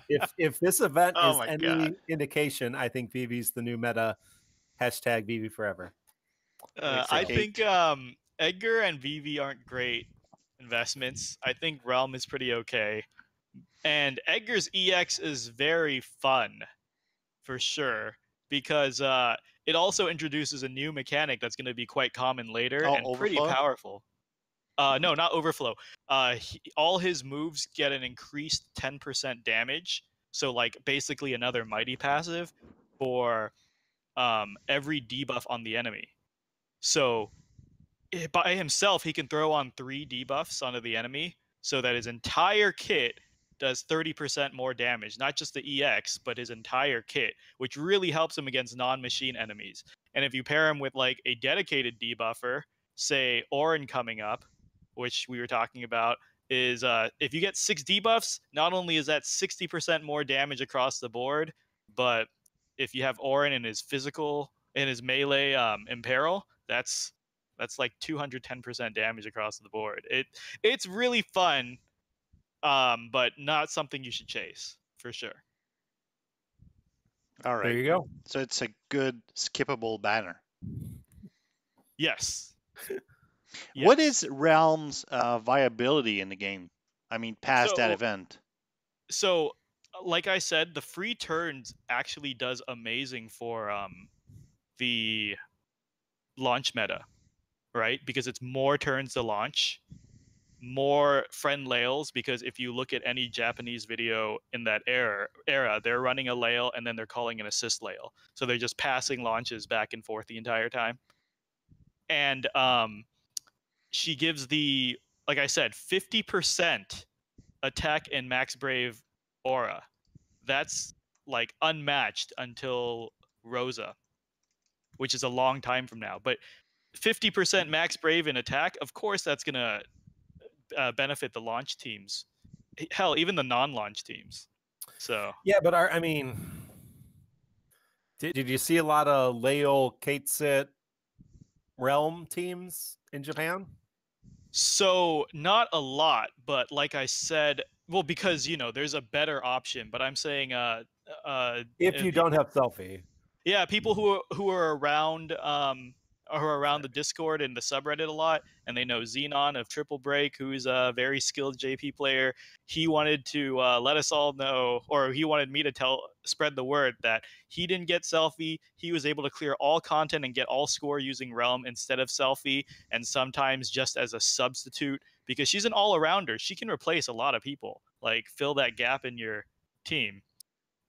if this event is any indication, I think VV's the new meta. Hashtag VV forever. I think Edgar and VV aren't great investments. I think Relm is pretty okay. And Edgar's EX is very fun, for sure, because it also introduces a new mechanic that's going to be quite common later and overflow? Pretty powerful. No, not overflow. All his moves get an increased 10% damage, so like basically another mighty passive for every debuff on the enemy. So by himself, he can throw on 3 debuffs onto the enemy, so that his entire kit does 30% more damage, not just the EX, but his entire kit, which really helps him against non-machine enemies. And if you pair him with like a dedicated debuffer, say Orin coming up, which we were talking about, is if you get 6 debuffs, not only is that 60% more damage across the board, but if you have Orin in his physical, in his melee imperil, that's like 210% damage across the board. It's really fun. But not something you should chase, for sure. All right. There you go. So it's a good skippable banner. Yes. What is Realm's viability in the game? I mean, past that event. So, like I said, the free turns actually does amazing for the launch meta, right? Because it's more turns to launch, more friend lails, because if you look at any Japanese video in that era, they're running a lail and then they're calling an assist lail. So they're just passing launches back and forth the entire time. And she gives the, like I said, 50% attack and max brave aura. That's like unmatched until Rosa, which is a long time from now. But 50% max brave in attack, of course that's going to benefit the launch teams. Hell, even the non-launch teams. So yeah, but I mean, did you see a lot of Lael, Katesit, Relm teams in Japan? So not a lot, but like I said, well, because there's a better option. But I'm saying, if you don't have selfie, yeah, people who are around the Discord and the subreddit a lot, and they know Xenon of Triple Break, who's a very skilled JP player. He wanted to let us all know, or he wanted me to spread the word that he didn't get selfie. He was able to clear all content and get all score using Relm instead of selfie, and sometimes just as a substitute, because she's an all-arounder. She can replace a lot of people, like fill that gap in your team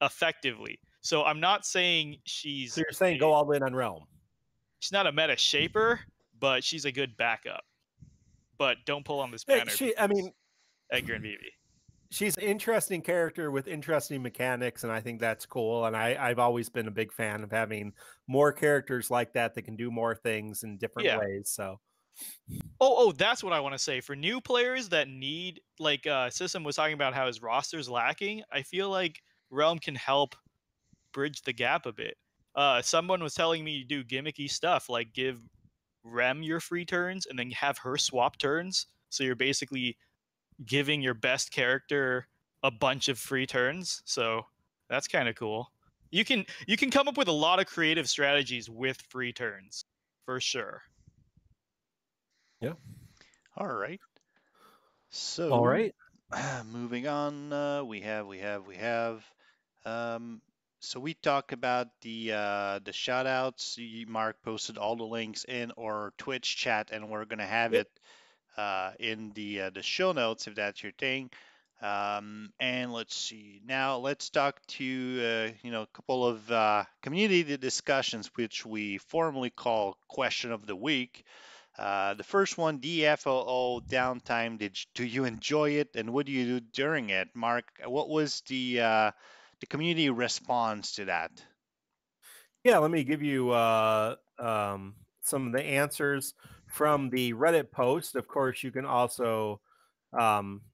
effectively. So I'm not saying she's... So you're saying go all in on Relm. She's not a meta shaper, but she's a good backup. But don't pull on this banner. I mean, Edgar and Vivi. She's an interesting character with interesting mechanics, and I think that's cool. And I've always been a big fan of having more characters like that can do more things in different ways. So, oh, that's what I want to say. For new players that need, like Sism was talking about how his roster's lacking, I feel like Relm can help bridge the gap a bit. Someone was telling me to do gimmicky stuff, like give Rem your free turns and then have her swap turns. So you're basically giving your best character a bunch of free turns. So that's kind of cool. You can come up with a lot of creative strategies with free turns, for sure. Yeah. All right. So, All right. moving on, we have. Um, so we talk about the shout outs. Mark posted all the links in our Twitch chat, and we're gonna have Yep. it in the show notes if that's your thing. And let's see. Now let's talk to a couple of community discussions, which we formally call question of the week. The first one, DFFOO Downtime. Do you enjoy it, and what do you do during it? Mark, what was the community response to that? Yeah, let me give you some of the answers from the Reddit post. Of course, you can also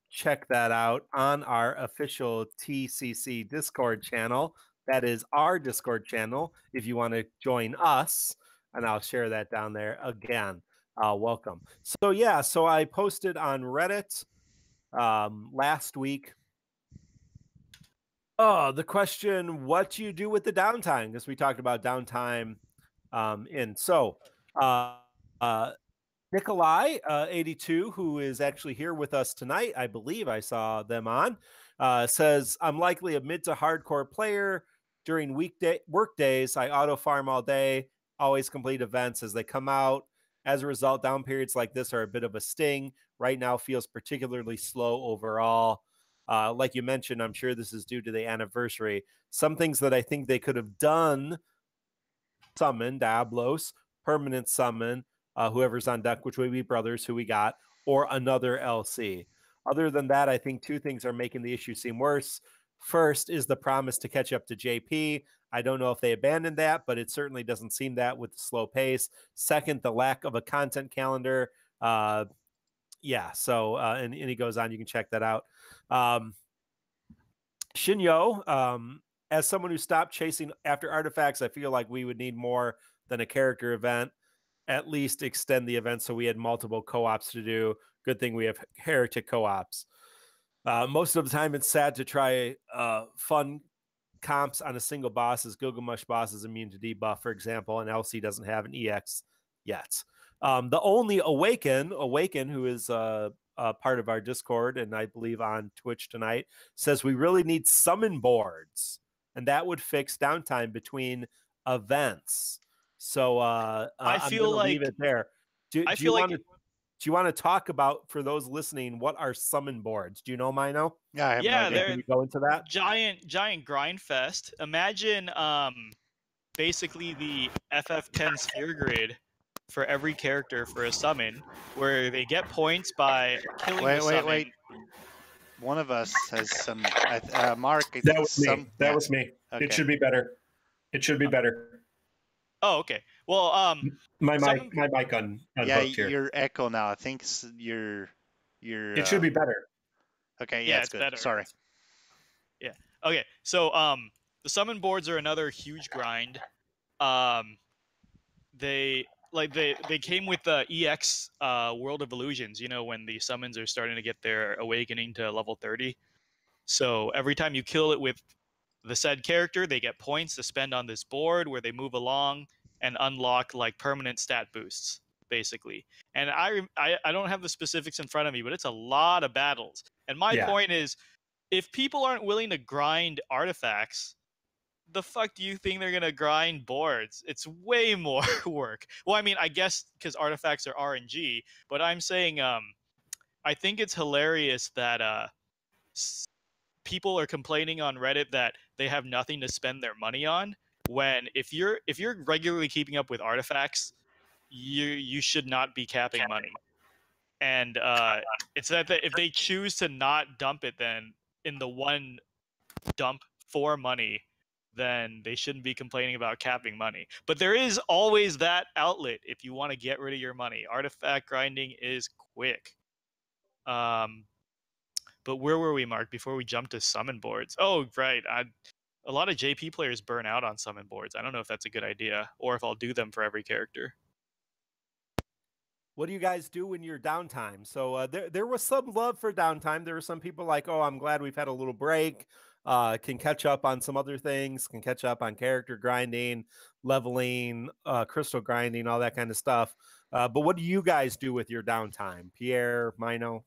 check that out on our official TCC Discord channel. That is our Discord channel. If you want to join us, and I'll share that down there again. Welcome. So yeah, so I posted on Reddit last week. Oh, the question, what do you do with the downtime? Because we talked about downtime uh, uh, Nikolai, 82, who is actually here with us tonight, I believe I saw them on, says, I'm likely a mid to hardcore player. During work days, I auto farm all day, always complete events as they come out. As a result, down periods like this are a bit of a sting. Right now feels particularly slow overall. Like you mentioned, I'm sure this is due to the anniversary. Some things that I think they could have done: summon Diablos, permanent summon whoever's on deck, which would be Brothers, who we got, or another LC. Other than that, I think two things are making the issue seem worse. First is the promise to catch up to JP. I don't know if they abandoned that, but it certainly doesn't seem that with the slow pace. Second, the lack of a content calendar. Yeah, so, and he goes on, you can check that out. Shinyo, as someone who stopped chasing after artifacts, I feel like we would need more than a character event. At least extend the event so we had multiple co-ops to do. Good thing we have heretic co-ops. Most of the time, it's sad to try fun comps on a single boss, as Gilgamesh boss is immune to debuff, for example, and LC doesn't have an EX yet. The only Awaken, who is part of our Discord and I believe on Twitch tonight, says we really need summon boards, and that would fix downtime between events. So I I'm feel going to like leave it there. Do I you feel want like to? Do you want to talk about, for those listening, what are summon boards? Do you know, Mino? Yeah, I have no yeah, idea. Can they're you go into that? giant grind fest. Imagine basically the FF10 sphere grid for every character for a summon, where they get points by killing the summon. Wait. One of us has some. Mark, I That think was me. some. That Yeah. was me. Okay. It should be better. It should be better. Oh, okay. Well, My summon- mic unhooked Yeah, here. your echo now. I think your. It should be better. Okay, yeah, it's good. better. Sorry. Yeah. Okay. So the summon boards are another huge grind. They came with the EX World of Illusions. You know, when the summons are starting to get their awakening to level 30. So every time you kill it with the said character, they get points to spend on this board where they move along and unlock like permanent stat boosts, basically. And I don't have the specifics in front of me, but it's a lot of battles. And my point is, if people aren't willing to grind artifacts, the fuck do you think they're gonna grind boards? It's way more work. Well, I mean, I guess because artifacts are RNG, but I'm saying, I think it's hilarious that people are complaining on Reddit that they have nothing to spend their money on. When if you're regularly keeping up with artifacts, you should not be capping money. And it's that if they choose to not dump it, then in the one dump for money, then they shouldn't be complaining about capping money. But there is always that outlet if you want to get rid of your money. Artifact grinding is quick. But where were we, Mark, before we jumped to summon boards? Oh, right. A lot of JP players burn out on summon boards. I don't know if that's a good idea or if I'll do them for every character. What do you guys do in your downtime? So there was some love for downtime. There were some people like, oh, I'm glad we've had a little break. Can catch up on some other things, can catch up on character grinding, leveling, crystal grinding, all that kind of stuff. But what do you guys do with your downtime? Pierre, Mino?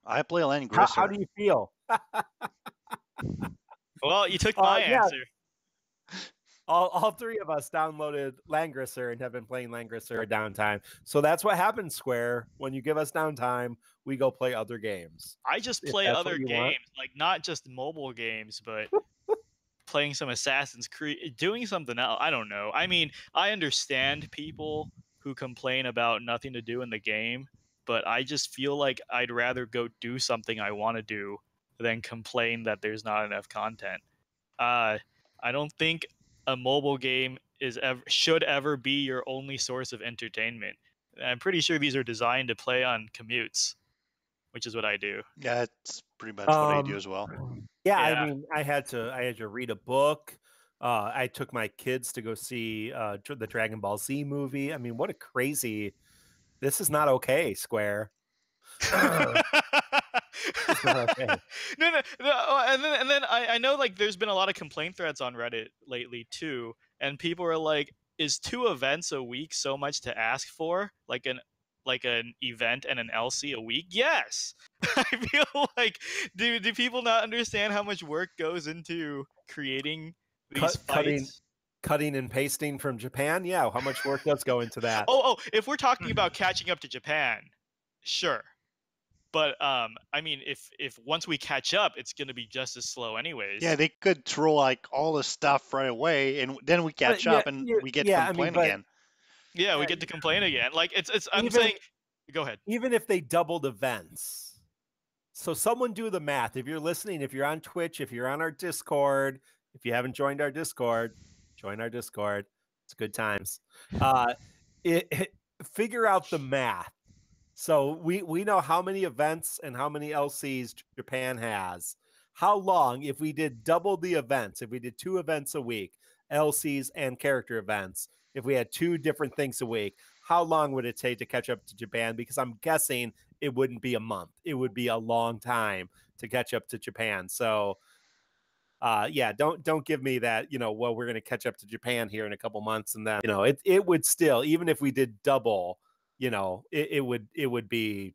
I play Langrisser. How do you feel? Well, you took my answer. All three of us downloaded Langrisser and have been playing Langrisser at downtime. So that's what happens, Square. When you give us downtime, we go play other games. I just play other games, like not just mobile games, but playing some Assassin's Creed, doing something else. I don't know. I mean, I understand people who complain about nothing to do in the game, but I just feel like I'd rather go do something I want to do than complain that there's not enough content. I don't think a mobile game should ever be your only source of entertainment. I'm pretty sure these are designed to play on commutes, which is what I do. Yeah, it's pretty much what I do as well. Yeah, I mean, I had to read a book. I took my kids to go see the Dragon Ball Z movie. I mean, what a crazy! This is not okay, Square. It's not okay. No. And then I know like there's been a lot of complaint threads on Reddit lately too, and people are like, "Is 2 events a week so much to ask for? Like an event and an LC a week?" Yes. I feel like do people not understand how much work goes into creating these fights? Cutting and pasting from Japan? Yeah, how much work does go into that? Oh, if we're talking about catching up to Japan, sure. But I mean, if once we catch up, it's going to be just as slow, anyways. Yeah, they could throw like all the stuff right away, and then we catch up, and we get to complain again. Yeah, we get to complain again. Like it's. I'm saying, go ahead. Even if they doubled events, so someone do the math. If you're listening, if you're on Twitch, if you're on our Discord, if you haven't joined our Discord, join our Discord. It's good times. Figure out the math. So we know how many events and how many LCs Japan has. How long, if we did double the events, if we did 2 events a week, LCs and character events, if we had 2 different things a week, how long would it take to catch up to Japan? Because I'm guessing it wouldn't be a month. It would be a long time to catch up to Japan. So yeah, don't give me that, well, we're going to catch up to Japan here in a couple months. And then, it would still, even if we did double, it would be,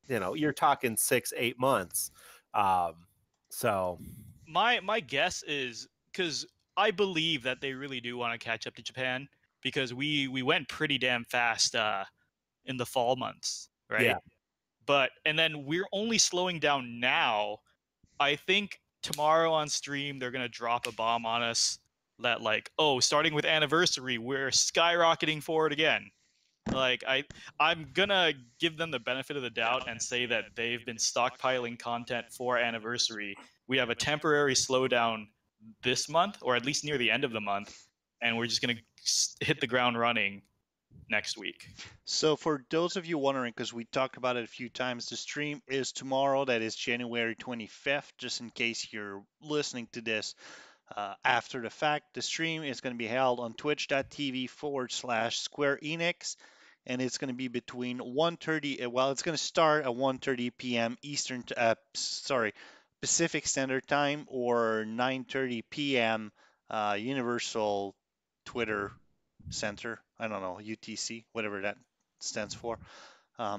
you're talking 6-8 months. So my guess is, because I believe that they really do want to catch up to Japan, because we went pretty damn fast in the fall months, right? Yeah. And then we're only slowing down now. I think tomorrow on stream they're gonna drop a bomb on us that like, oh, starting with anniversary, we're skyrocketing forward again. Like I'm gonna give them the benefit of the doubt and say that they've been stockpiling content for anniversary. We have a temporary slowdown this month, or at least near the end of the month, and we're just gonna hit the ground running next week. So for those of you wondering, because we talked about it a few times, the stream is tomorrow. That is January 25th, just in case you're listening to this after the fact. The stream is going to be held on twitch.tv/Square Enix, and it's going to be between 1:30. Well, it's going to start at 1:30 p.m. Pacific Standard Time, or 9:30 p.m. Universal Twitter Center. I don't know, UTC, whatever that stands for. Yeah,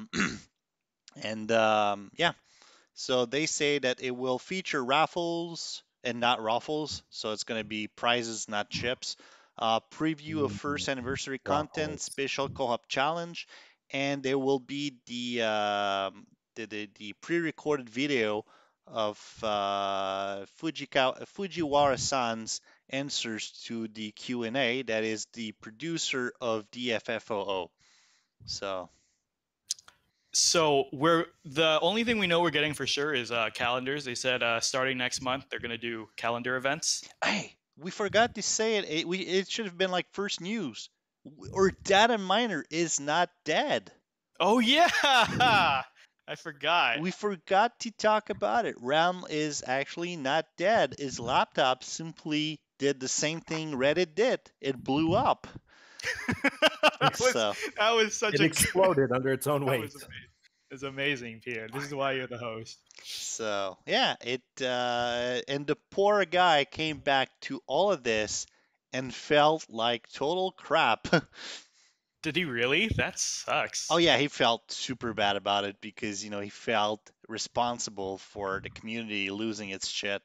so they say that it will feature raffles and not ruffles. So it's going to be prizes, not chips. Preview of first anniversary content, special co-op challenge, and there will be the pre-recorded video of Fujiwara-san's answers to the Q&A. That is the producer of DFFOO. So we're the only thing we know we're getting for sure is calendars. They said starting next month they're gonna do calendar events. Hey, we forgot to say it. It should have been like first news. Our data miner is not dead. Oh yeah, I forgot. We forgot to talk about it. Relm is actually not dead. His laptop simply did the same thing Reddit did. It blew up. That was such it exploded under its own weight. It's amazing, Pierre. This is why you're the host. So yeah, and the poor guy came back to all of this and felt like total crap. Did he really? That sucks. Oh yeah, he felt super bad about it because he felt responsible for the community losing its shit.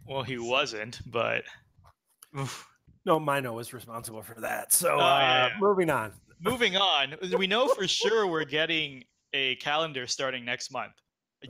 Well, he wasn't, but oof. No, Mino was responsible for that. So yeah. moving on. Moving on, we know for sure we're getting a calendar starting next month,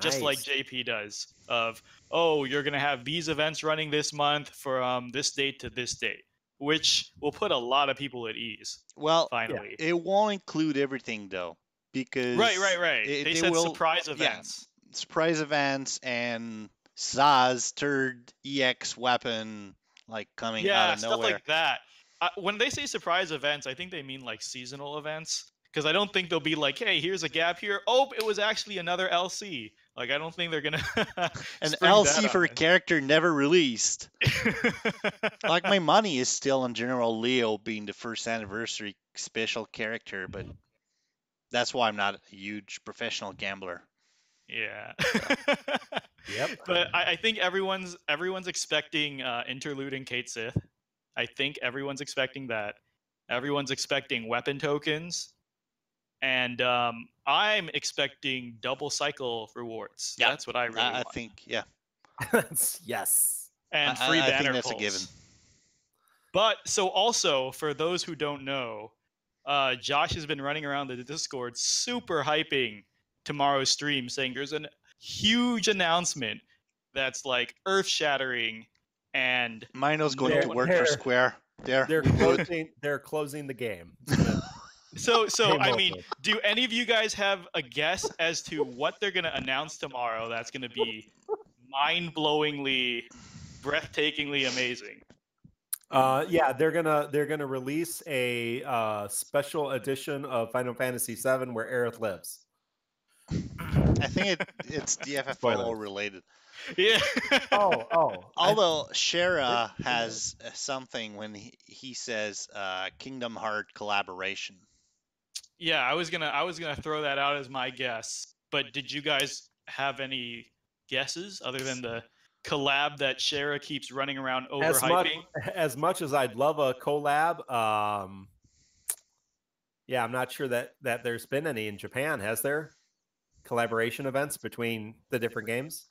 just like JP does. Of you're gonna have these events running this month from this date to this date, which will put a lot of people at ease. Well, finally, it won't include everything though, because right. They said will, surprise events. Yeah, surprise events and Zaz third EX weapon coming out of stuff nowhere. Like that. When they say surprise events, I think they mean like seasonal events. Because I don't think they'll be like, hey, here's a gap here. Oh, it was actually another LC. Like, I don't think they're going to... An LC for a character never released. Like, my money is still on General Leo being the first anniversary special character, but that's why I'm not a huge professional gambler. Yeah. Yep. But I think everyone's expecting Interlude and Kate Sith. I think everyone's expecting that. Everyone's expecting weapon tokens. And I'm expecting double cycle rewards. Yeah, that's what I really want. I think, yeah. Yes. And free banner I think that's pulls. a given. But so also, for those who don't know, Josh has been running around the Discord super hyping tomorrow's stream, saying there's a huge announcement that's like earth-shattering, and Mino's going to work for Square. They're closing the game. So I mean, do any of you guys have a guess as to what they're going to announce tomorrow that's going to be mind-blowingly, breathtakingly amazing? Yeah, they're gonna release a special edition of Final Fantasy VII where Aerith lives. I think it's DFFOO related. Yeah. Although Shara has something when he says Kingdom Heart collaboration. Yeah, I was gonna throw that out as my guess. But did you guys have any guesses other than the collab that Shara keeps running around overhyping? As much as I'd love a collab, yeah, I'm not sure that there's been any in Japan. Has there? Collaboration events between the different games?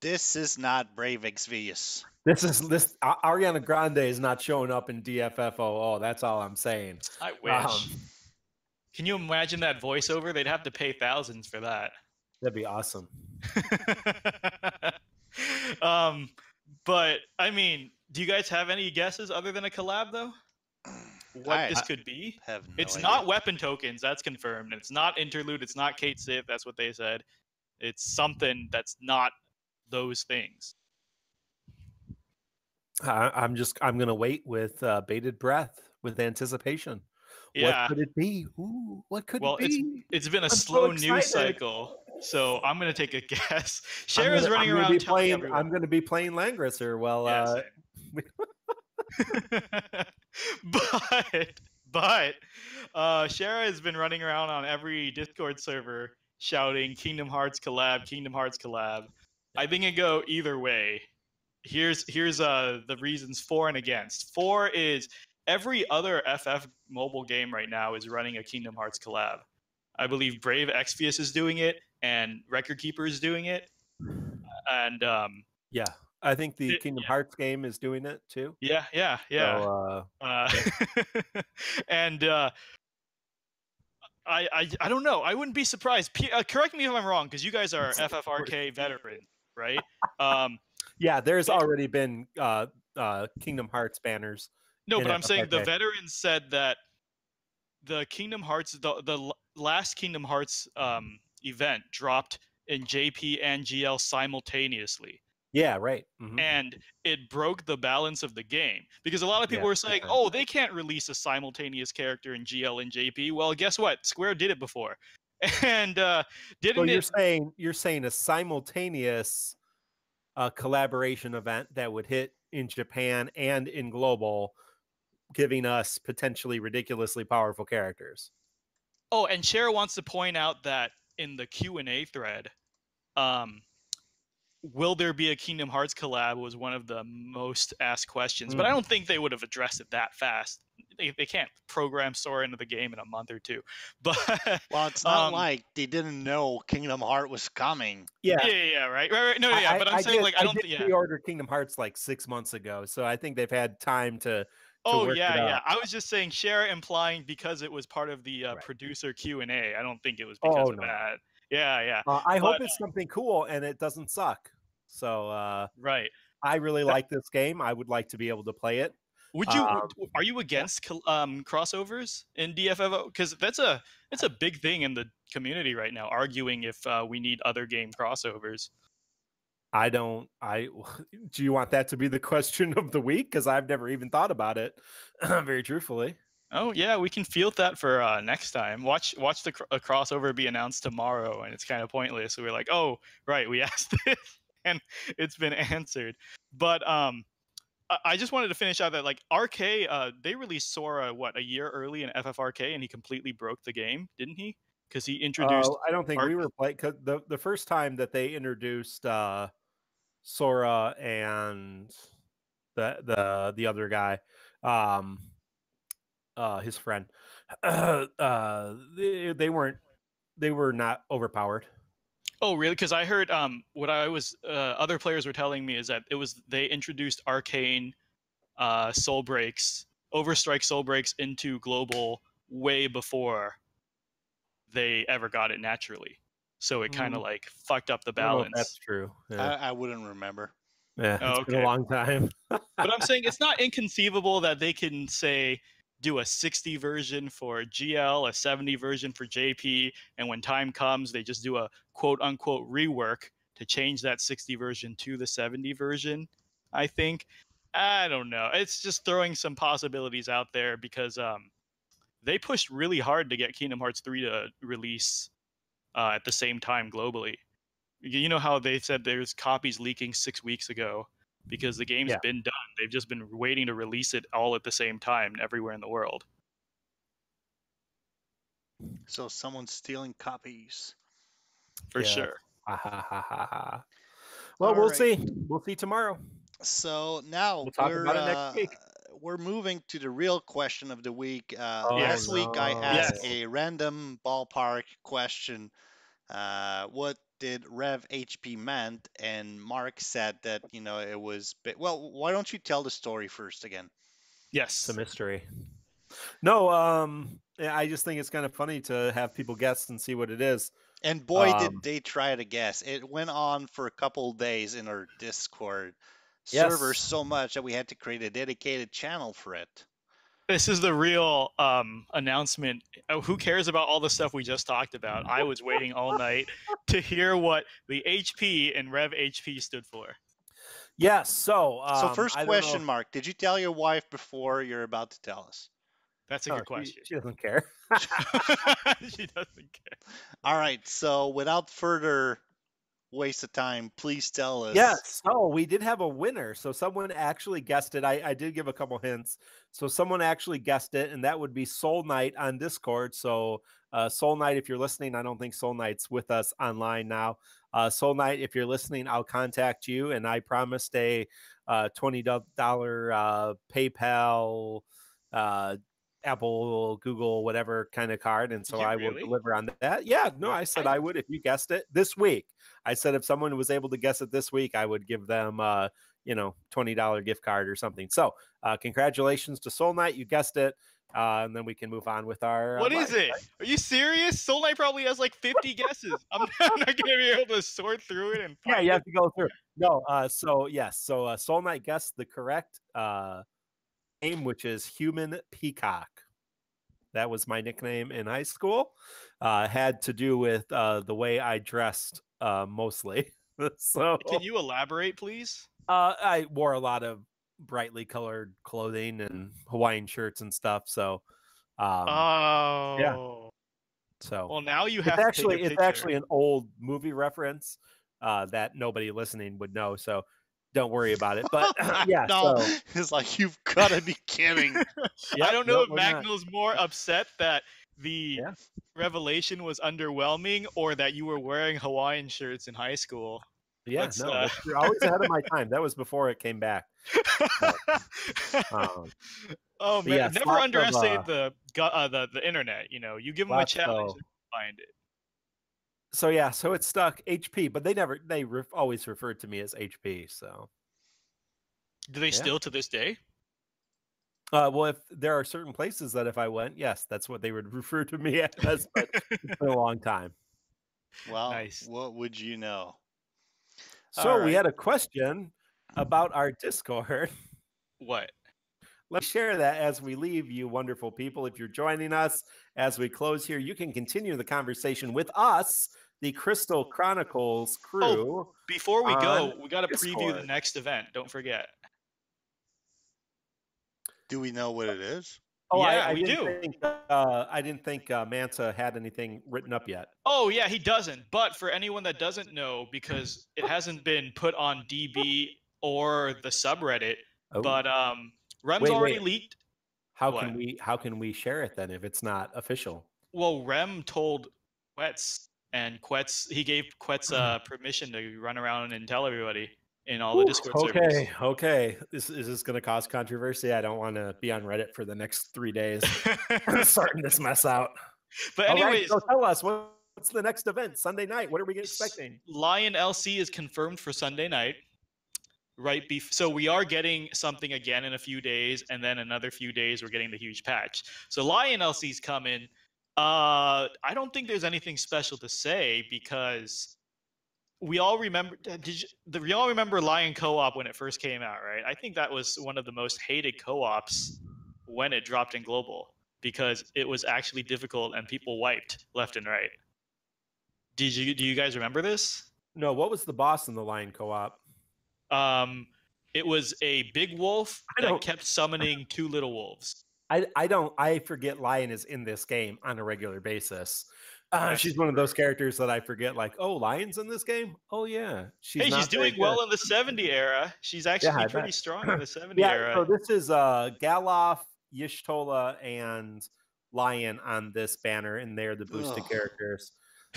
This is not Brave Exvius. This Ariana Grande is not showing up in DFFOO. That's all I'm saying. I wish. Can you imagine that voiceover? They'd have to pay thousands for that. That'd be awesome. But I mean, do you guys have any guesses other than a collab though? What this could be? It's not weapon tokens, that's confirmed. It's not Interlude, it's not Kate Sith, that's what they said. It's something that's not those things. I'm gonna wait with bated breath, with anticipation. Yeah. What could it be? Ooh, what could it be? It's been a slow news cycle, so I'm gonna take a guess. Shara's running around telling everyone. I'm gonna be playing Langrisser. Well, but Shara has been running around on every Discord server shouting Kingdom Hearts collab, Kingdom Hearts collab. I think it go either way. Here's the reasons for and against. For is every other FF mobile game right now is running a Kingdom Hearts collab. I believe Brave Exvius is doing it, and Record Keeper is doing it, and yeah. I think the Kingdom Hearts game is doing it too. Yeah. So, and I don't know. I wouldn't be surprised. Correct me if I'm wrong, because you guys are FFRK veteran, right? Yeah, there's already been Kingdom Hearts banners. No, but I'm saying the veterans said that the Kingdom Hearts, the last Kingdom Hearts event dropped in JP and GL simultaneously. Yeah, right. Mm-hmm. And it broke the balance of the game, because a lot of people were saying, "Oh, they can't release a simultaneous character in GL and JP." Well, guess what? Square did it before, and you're saying a simultaneous collaboration event that would hit in Japan and in global, giving us potentially ridiculously powerful characters. Oh, and Cher wants to point out that in the Q&A thread, will there be a Kingdom Hearts collab was one of the most asked questions, but I don't think they would have addressed it that fast. they can't program Sora into the game in a month or two. But well, it's not like they didn't know Kingdom Hearts was coming. Yeah, right. No, yeah. But I'm saying, like, I did pre-order Kingdom Hearts like 6 months ago, so I think they've had time to. Oh yeah. I was just saying, share implying because it was part of the producer Q&A. I don't think it was because of that. Yeah. I hope it's something cool and it doesn't suck. So right. I really like this game. I would like to be able to play it. Would you? Are you against crossovers in DFFOO? Because it's a big thing in the community right now, arguing if we need other game crossovers. Do you want that to be the question of the week? Because I've never even thought about it. Very truthfully. Oh yeah, we can field that for next time. Watch the crossover be announced tomorrow, and it's kind of pointless. So we're like, oh right, we asked this, and it's been answered. But I just wanted to finish out that, like, RK, they released Sora a year early in FFRK, and he completely broke the game, didn't he? Because he introduced. I don't think we were playing, because the first time that they introduced Sora and the other guy, his friend, they were not overpowered. Oh, really? Because I heard what other players were telling me is that they introduced Arcane Soul Breaks, Overstrike Soul Breaks into Global way before they ever got it naturally. So it kind of like fucked up the balance. That's true. Yeah. I wouldn't remember. Yeah, it's been a long time. But I'm saying it's not inconceivable that they can say do a 60 version for GL, a 70 version for JP, and when time comes, they just do a quote-unquote rework to change that 60 version to the 70 version, I think. I don't know. It's just throwing some possibilities out there because they pushed really hard to get Kingdom Hearts 3 to release at the same time globally. You know how they said there's copies leaking 6 weeks ago? Because the game's been done. They've just been waiting to release it all at the same time everywhere in the world. So someone's stealing copies. For sure. Well, we'll see. We'll see tomorrow. So now we'll talk about it next week. We're moving to the real question of the week. Last week I asked a random ballpark question. What did Rev HP meant? And Mark said that, it was... Well, why don't you tell the story first again? Yes. It's a mystery. No, I just think it's kind of funny to have people guess and see what it is. And boy, did they try to guess. It went on for a couple of days in our Discord server so much that we had to create a dedicated channel for it. This is the real announcement. Who cares about all the stuff we just talked about? I was waiting all night to hear what the HP and Rev HP stood for. Yes. So first question, Mark. Did you tell your wife before you're about to tell us? That's a good question. She doesn't care. She doesn't care. All right. So without further waste of time, please tell us. Yes. So we did have a winner. So someone actually guessed it. I did give a couple hints. So someone actually guessed it, and that would be Soul Knight on Discord. So Soul Knight, if you're listening, I don't think Soul Knight's with us online now. Soul Knight, if you're listening, I'll contact you, and I promised a $20 PayPal, Apple, Google, whatever kind of card. And so I will deliver on that. Yeah, no, I said I would if you guessed it this week. I said if someone was able to guess it this week, I would give them, $20 gift card or something. So congratulations to Soul Knight. You guessed it. And then we can move on with our... What is it? Right? Are you serious? Soul Knight probably has like 50 guesses. I'm not going to be able to sort through it. And you have to go through. No, so Soul Knight guessed the correct name, which is Human Peacock. That was my nickname in high school. Had to do with the way I dressed mostly. So can you elaborate, please? I wore a lot of brightly colored clothing and Hawaiian shirts and stuff. So yeah. So well, now you have it's actually an old movie reference that nobody listening would know. So don't worry about it. But yeah, no, so it's like, you've got to be kidding. I don't know if Magnal's more upset that the revelation was underwhelming or that you were wearing Hawaiian shirts in high school. Yeah, you're always ahead of my time. That was before it came back. So, Oh man, yes, never lots of, underestimate the internet. You know, you give them a lots challenge, of- they'll find it. So yeah, so it's stuck HP, but they always referred to me as HP. So Do they Yeah. still to this day? well, if there are certain places that if I went, yes, that's what they would refer to me as. But it's been a long time. Well, Nice. what would you know? So All we right. had a question about our Discord. What? Let's share that as we leave, you wonderful people. If you're joining us as we close here, you can continue the conversation with us, the Crystal Chronicles crew. Before we on go, we got to preview the Discord. next event. Don't forget. Do we know what it is? Oh, Yeah, I we didn't do. think I didn't think Manta had anything written up yet. Oh yeah, he doesn't. But for anyone that doesn't know, because it hasn't been put on DB or the subreddit, Oh. but Rem's already leaked. How What? can we share it then if it's not official? Well, Rem told Quetz, and he gave Quetz permission to run around and tell everybody in all the Discord servers. Okay. Is this going to cause controversy? I don't want to be on Reddit for the next 3 days starting this mess out. But anyways, so tell us what's the next event Sunday night? What are we expecting? Lion LC is confirmed for Sunday night. Right, so we are getting something again in a few days, and then another few days we're getting the huge patch. So Lion LC's coming. I don't think there's anything special to say because we all remember. We all remember Lion Co-op when it first came out, right? I think that was one of the most hated co-ops when it dropped in global because it was actually difficult and people wiped left and right. Do you guys remember this? No. What was the boss in the Lion Co-op? It was a big wolf that kept summoning 2 little wolves. I forget Lion is in this game on a regular basis. She's one of those characters that I forget, like, oh, Lion's in this game? Oh yeah. She's doing well in the 70 era. She's actually pretty strong in the 70 era. So this is Galoff, Y'shtola, and Lion on this banner, and they're the boosted characters.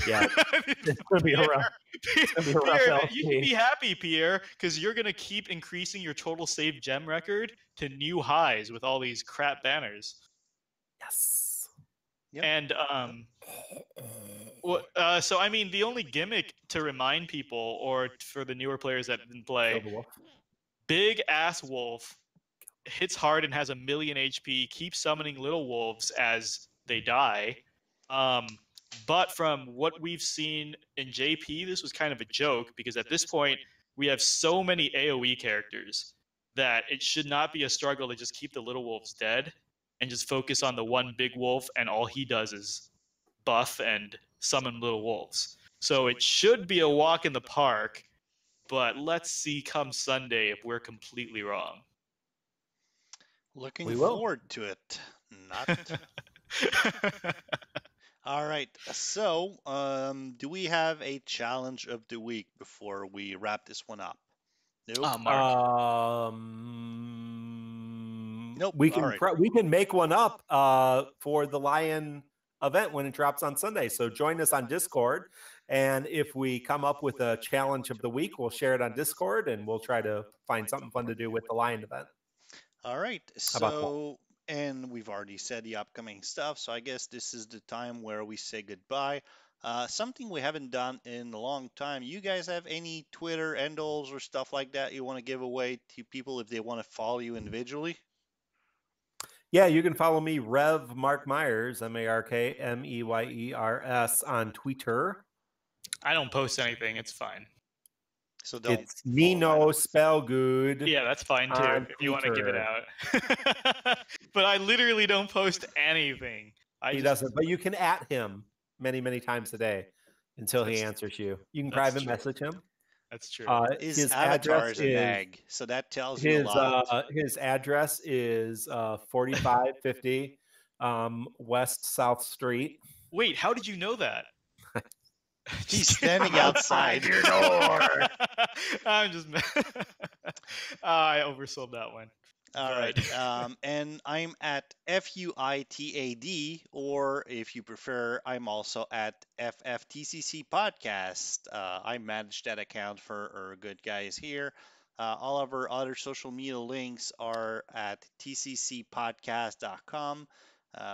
Yeah, it's gonna be a rough. Pierre, you can be happy, Pierre, because you're gonna keep increasing your total save gem record to new highs with all these crap banners. Yes. Yep. And so I mean, the only gimmick to remind people, or for the newer players that didn't play, big ass wolf hits hard and has 1,000,000 HP. Keeps summoning little wolves as they die. But from what we've seen in JP, this was kind of a joke because at this point, we have so many AoE characters that it should not be a struggle to just keep the little wolves dead and just focus on the one big wolf, and all he does is buff and summon little wolves. So it should be a walk in the park, but let's see come Sunday if we're completely wrong. Looking forward to it. Not. All right. So, do we have a challenge of the week before we wrap this one up? Nope. Nope. We can make one up for the Lion event when it drops on Sunday. So join us on Discord, and if we come up with a challenge of the week, we'll share it on Discord, and we'll try to find something fun to do with the Lion event. All right. So, and we've already said the upcoming stuff, so I guess this is the time where we say goodbye. Something we haven't done in a long time. You guys have any Twitter handles or stuff like that you want to give away to people if they want to follow you individually? Yeah, you can follow me, Rev Mark Myers, MarkMeyers on Twitter. I don't post anything. It's fine. So don't. It's Mino spell good. Yeah, that's fine too. If you want to give it out. But I literally don't post anything. He doesn't, but you can at him many, many times a day until he answers you. You can private message him. That's true. His avatar is an egg, so that tells you a lot. His address is 4550 West South Street. Wait, how did you know that? He's standing outside your door. I'm just I oversold that one. All right. And I'm at FUITAD, or if you prefer, I'm also at FFTCC Podcast. I manage that account for our good guys here. All of our other social media links are at tccpodcast.com.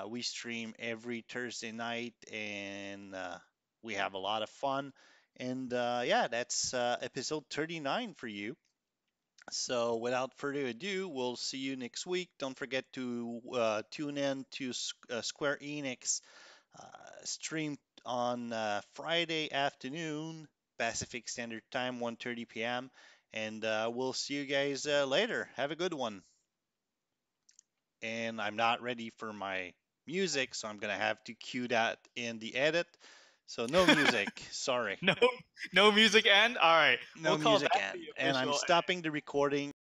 We stream every Thursday night, and we have a lot of fun. And yeah, that's episode 39 for you. So without further ado, we'll see you next week. Don't forget to tune in to Square Enix stream on Friday afternoon, Pacific Standard Time, 1:30 p.m. And we'll see you guys later. Have a good one. And I'm not ready for my music, so I'm gonna have to cue that in the edit. So no music. Sorry. No music end. All right, No we'll call music that end. the And I'm official stopping the recording.